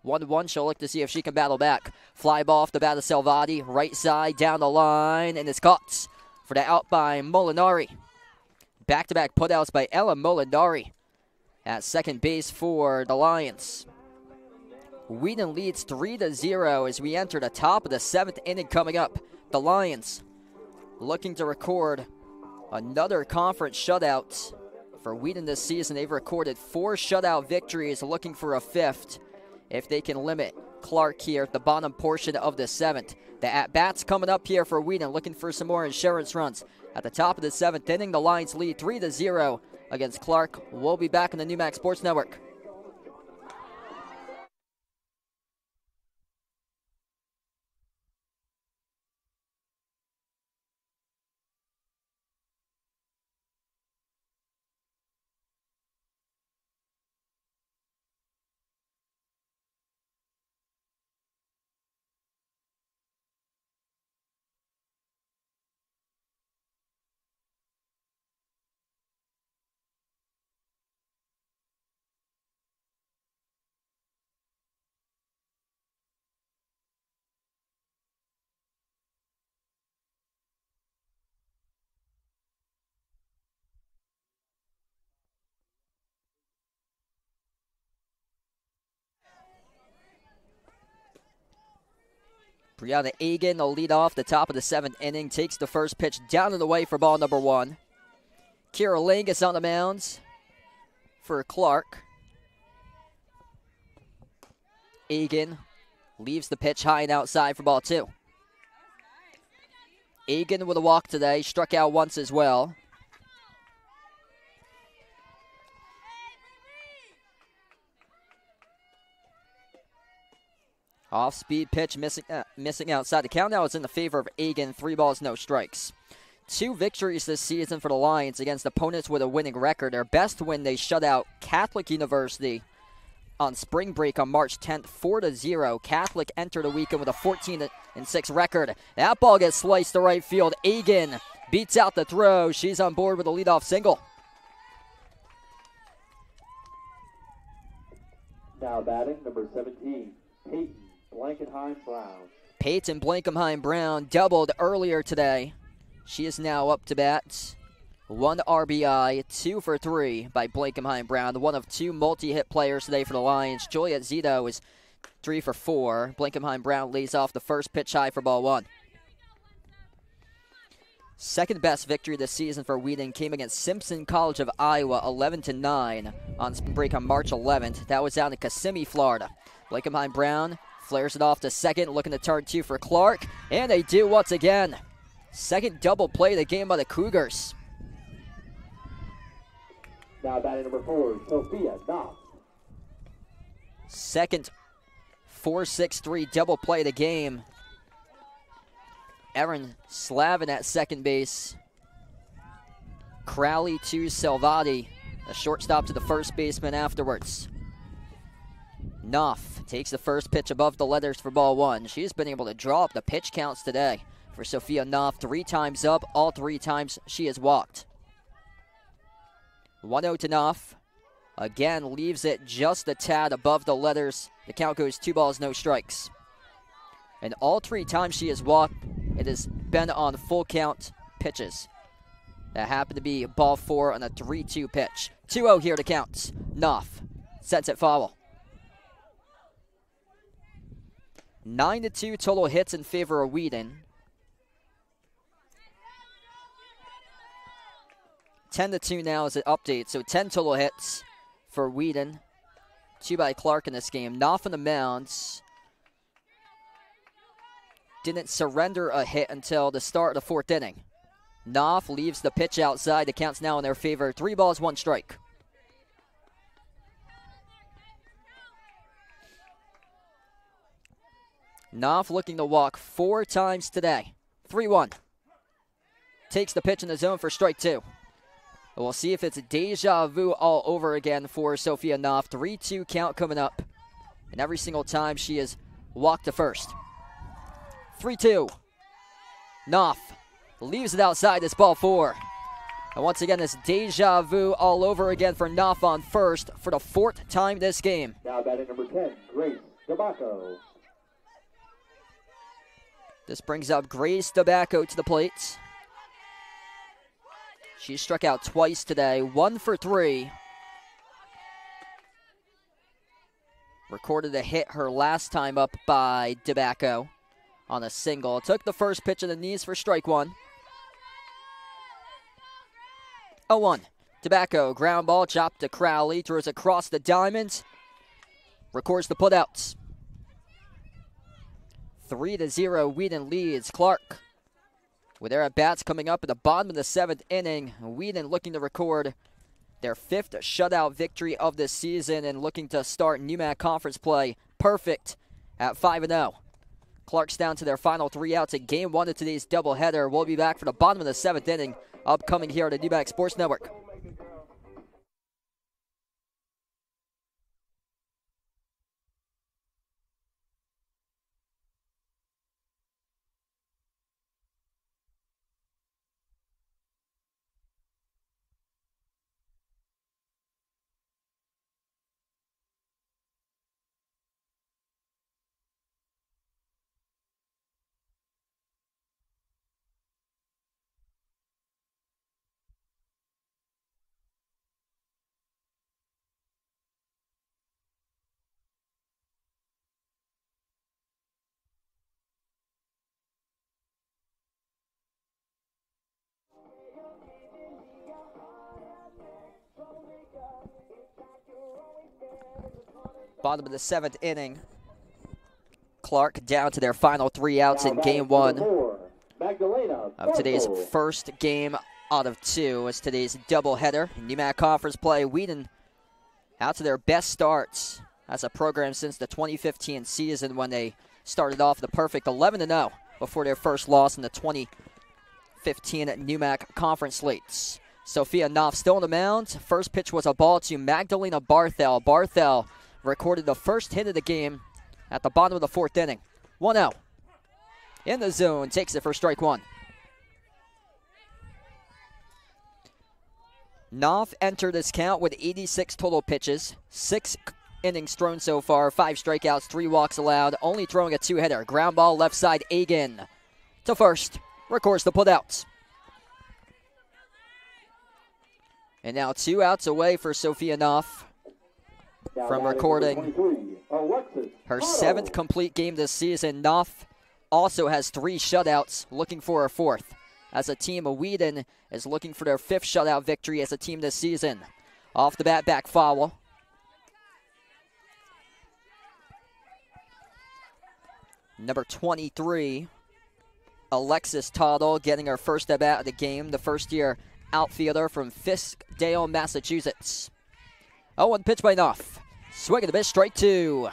1-1, she'll look to see if she can battle back. Fly ball off the bat of Salvati, right side, down the line, and it's caught for the out by Molinari. Back-to-back putouts by Ella Molinari at second base for the Lions. Wheaton leads 3-0 as we enter the top of the 7th inning coming up. The Lions looking to record another conference shutout for Wheaton this season. They've recorded 4 shutout victories, looking for a 5th if they can limit Clark here at the bottom portion of the 7th. The at-bats coming up here for Wheaton, looking for some more insurance runs. At the top of the 7th inning, the Lions lead 3-0 against Clark. We'll be back on the NUMAC Sports Network. Brianna Egan will lead off the top of the 7th inning, takes the first pitch down and away for ball number 1. Kira Lingus on the mounds for Clark. Egan leaves the pitch high and outside for ball 2. Egan with a walk today, struck out once as well. Off-speed pitch missing outside. The count now is in the favor of Egan. 3 balls, no strikes. 2 victories this season for the Lions against opponents with a winning record. Their best win, they shut out Catholic University on spring break on March 10th, 4-0. Catholic entered the weekend with a 14-6 record. That ball gets sliced to right field. Egan beats out the throw. She's on board with a leadoff single. Now batting, number 17, Peyton Blankenheim-Brown. Peyton Blankenheim-Brown doubled earlier today. She is now up to bat. 1 RBI, 2 for 3 by Blankenheim-Brown. One of 2 multi-hit players today for the Lions. Juliet Zito is 3 for 4. Blankenheim-Brown lays off the first pitch high for ball 1. Second best victory this season for Wheaton came against Simpson College of Iowa, 11-9 on spring break on March 11th. That was down in Kissimmee, Florida. Blankenheim-Brown flares it off to second, looking to turn 2 for Clark, and they do once again. Second double play of the game by the Cougars. Now batting number 4, Sophia Knopf. Second 4-6-3 double play of the game. Erin Slavin at second base. Crowley to Salvati. The shortstop to the first baseman afterwards. Knopf takes the first pitch above the letters for ball 1. She's been able to draw up the pitch counts today for Sophia Knopf. 3 times up, all 3 times she has walked. 1-0 to Knopf. Again, leaves it just a tad above the letters. The count goes 2 balls, no strikes. And all 3 times she has walked, it has been on full count pitches. That happened to be ball 4 on a 3-2 pitch. 2-0 here to count. Knopf sets it foul. 9-2 total hits in favor of Wheaton. 10-2 now is an update, so 10 total hits for Wheaton. 2 by Clark in this game. Knopf on the mounds. Didn't surrender a hit until the start of the 4th inning. Knopf leaves the pitch outside. The count's now in their favor. 3 balls, 1 strike. Knopf looking to walk 4 times today. 3-1. Takes the pitch in the zone for strike 2. We'll see if it's deja vu all over again for Sophia Knopf. 3-2 count coming up. And every single time she has walked to first. 3-2. Knopf leaves it outside. This ball 4. And once again, this deja vu all over again for Knopf on first for the 4th time this game. Now batting number 10, Grace Tobacco. This brings up Grace Tobacco to the plate. She struck out twice today, 1 for 3. Recorded a hit her last time up by Tobacco on a single. Took the first pitch of the knees for strike 1. 0-1. Tobacco, ground ball, chopped to Crowley, throws across the diamond. Records the putouts. 3-0, Wheaton leads. Clark, with their at-bats coming up at the bottom of the 7th inning. Wheaton looking to record their 5th shutout victory of this season and looking to start NEWMAC conference play perfect at 5-0. Clark's down to their final 3 outs in Game 1 of today's doubleheader. We'll be back for the bottom of the 7th inning, upcoming here on the NEWMAC Sports Network. Bottom of the 7th inning. Clark down to their final 3 outs in Game 1 of today's first game out of 2 as today's doubleheader. NEWMAC Conference play. Wheaton out to their best starts as a program since the 2015 season when they started off the perfect 11-0 before their first loss in the 2015 NEWMAC Conference slates. Sophia Knopf still on the mound. First pitch was a ball to Magdalena Barthel. Barthel recorded the first hit of the game at the bottom of the 4th inning. 1-0. In the zone, takes it for strike 1. Knopf entered this count with 86 total pitches, 6 innings thrown so far, 5 strikeouts, 3 walks allowed, only throwing a 2-hitter. Ground ball left side, Egan to first, records the putouts. And now 2 outs away for Sophia Knopf from recording her 7th complete game this season. Knopf also has 3 shutouts, looking for her 4th. As a team, Wheaton is looking for their 5th shutout victory as a team this season. Off the bat, back foul. Number 23, Alexis Toddle, getting her first at bat of the game, the first-year outfielder from Fiskdale, Massachusetts. 0-1 pitch by Knopf. Swing and a miss, strike 2.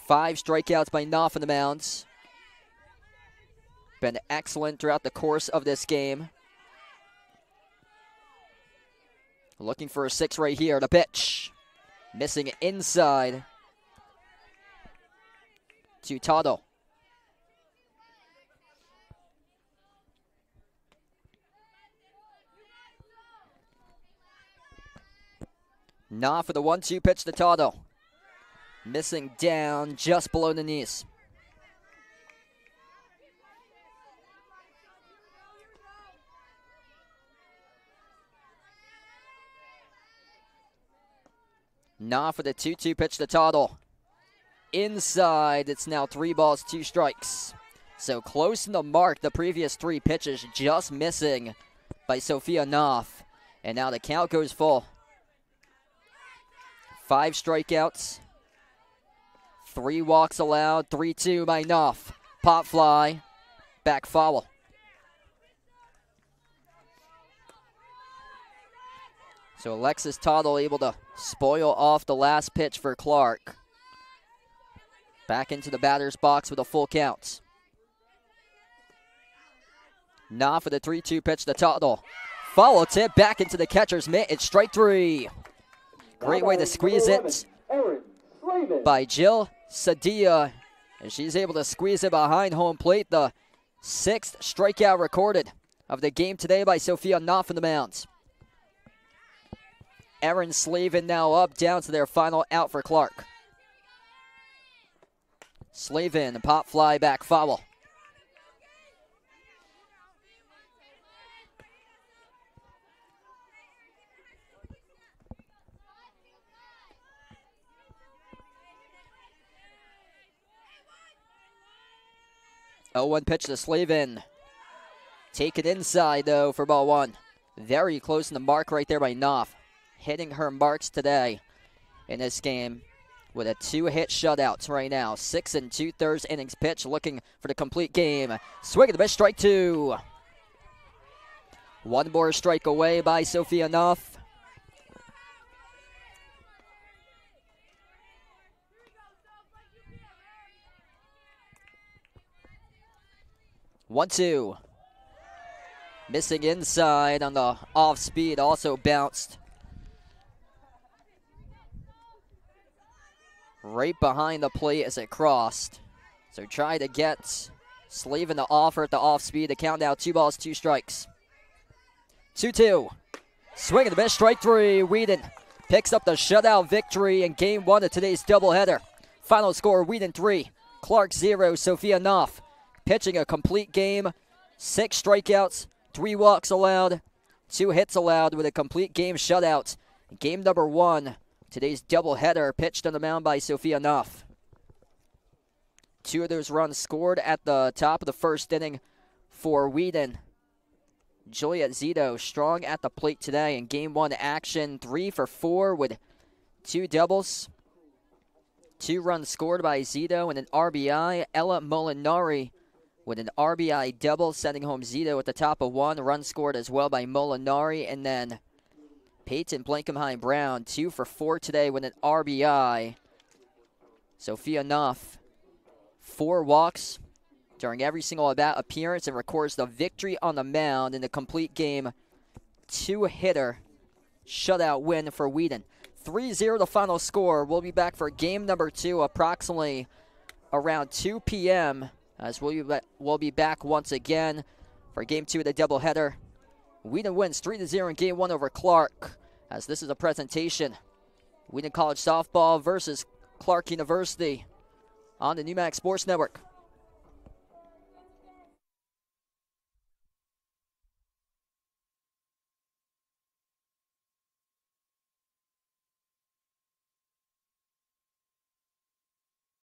5 strikeouts by Knopf on the mounds. Been excellent throughout the course of this game. Looking for a 6 right here. The pitch. Missing inside to Toddle. Knopf for the 1-2 pitch to Toddle. Missing down just below the knees. Nah for the 2-2 pitch to Tuttle. Inside, it's now 3 balls, 2 strikes. So close to the mark, the previous 3 pitches just missing by Sophia Knopf. And now the count goes full. 5 strikeouts, 3 walks allowed, 3-2 by Knopf. Pop fly, back foul. So Alexis Tuttle able to spoil off the last pitch for Clark. Back into the batter's box with a full count. Now for the 3-2 pitch to Tuttle. Follow tip back into the catcher's mitt. It's strike 3. Great way to squeeze it by Jill Sadia. And she's able to squeeze it behind home plate. The 6th strikeout recorded of the game today by Sophia Knopf in the mound. Erin Slavin now up, down to their final out for Clark. Slavin, pop fly back foul. Oh, 1 pitch to Slavin. Take it inside, though, for ball 1. Very close to the mark right there by Knopf. Hitting her marks today in this game with a 2-hit shutout right now. 6 2/3 innings pitch, looking for the complete game. Swing of the miss, strike 2. 1 more strike away by Sophia Knopf. One, 2. Missing inside on the off speed, also bounced right behind the plate as it crossed. So try to get Slavin the offer at the off speed. The count now 2 balls, 2 strikes. 2-2. Swing and the miss, strike 3. Wheaton picks up the shutout victory in game 1 of today's doubleheader. Final score, Wheaton 3, Clark 0. Sophia Knopf pitching a complete game. 6 strikeouts, 3 walks allowed, 2 hits allowed with a complete game shutout. Game number 1. Today's doubleheader pitched on the mound by Sophia Knopf. 2 of those runs scored at the top of the first inning for Wheaton. Juliet Zito strong at the plate today in Game 1 action. 3 for 4 with 2 doubles. 2 runs scored by Zito and an RBI. Ella Molinari with an RBI double, sending home Zito at the top of 1. Run scored as well by Molinari. And then Peyton Blankenheim-Brown, 2 for 4 today with an RBI. Sophia Knopf, 4 walks during every single at-bat appearance and records the victory on the mound in the complete game 2-hitter shutout win for Wheaton. 3-0 the final score. We'll be back for game number 2 approximately around 2 p.m. as we'll be back once again for game 2 of the doubleheader. Wheaton wins 3-0 in game 1 over Clark, as this is a presentation. Wheaton College softball versus Clark University on the NewMax Sports Network.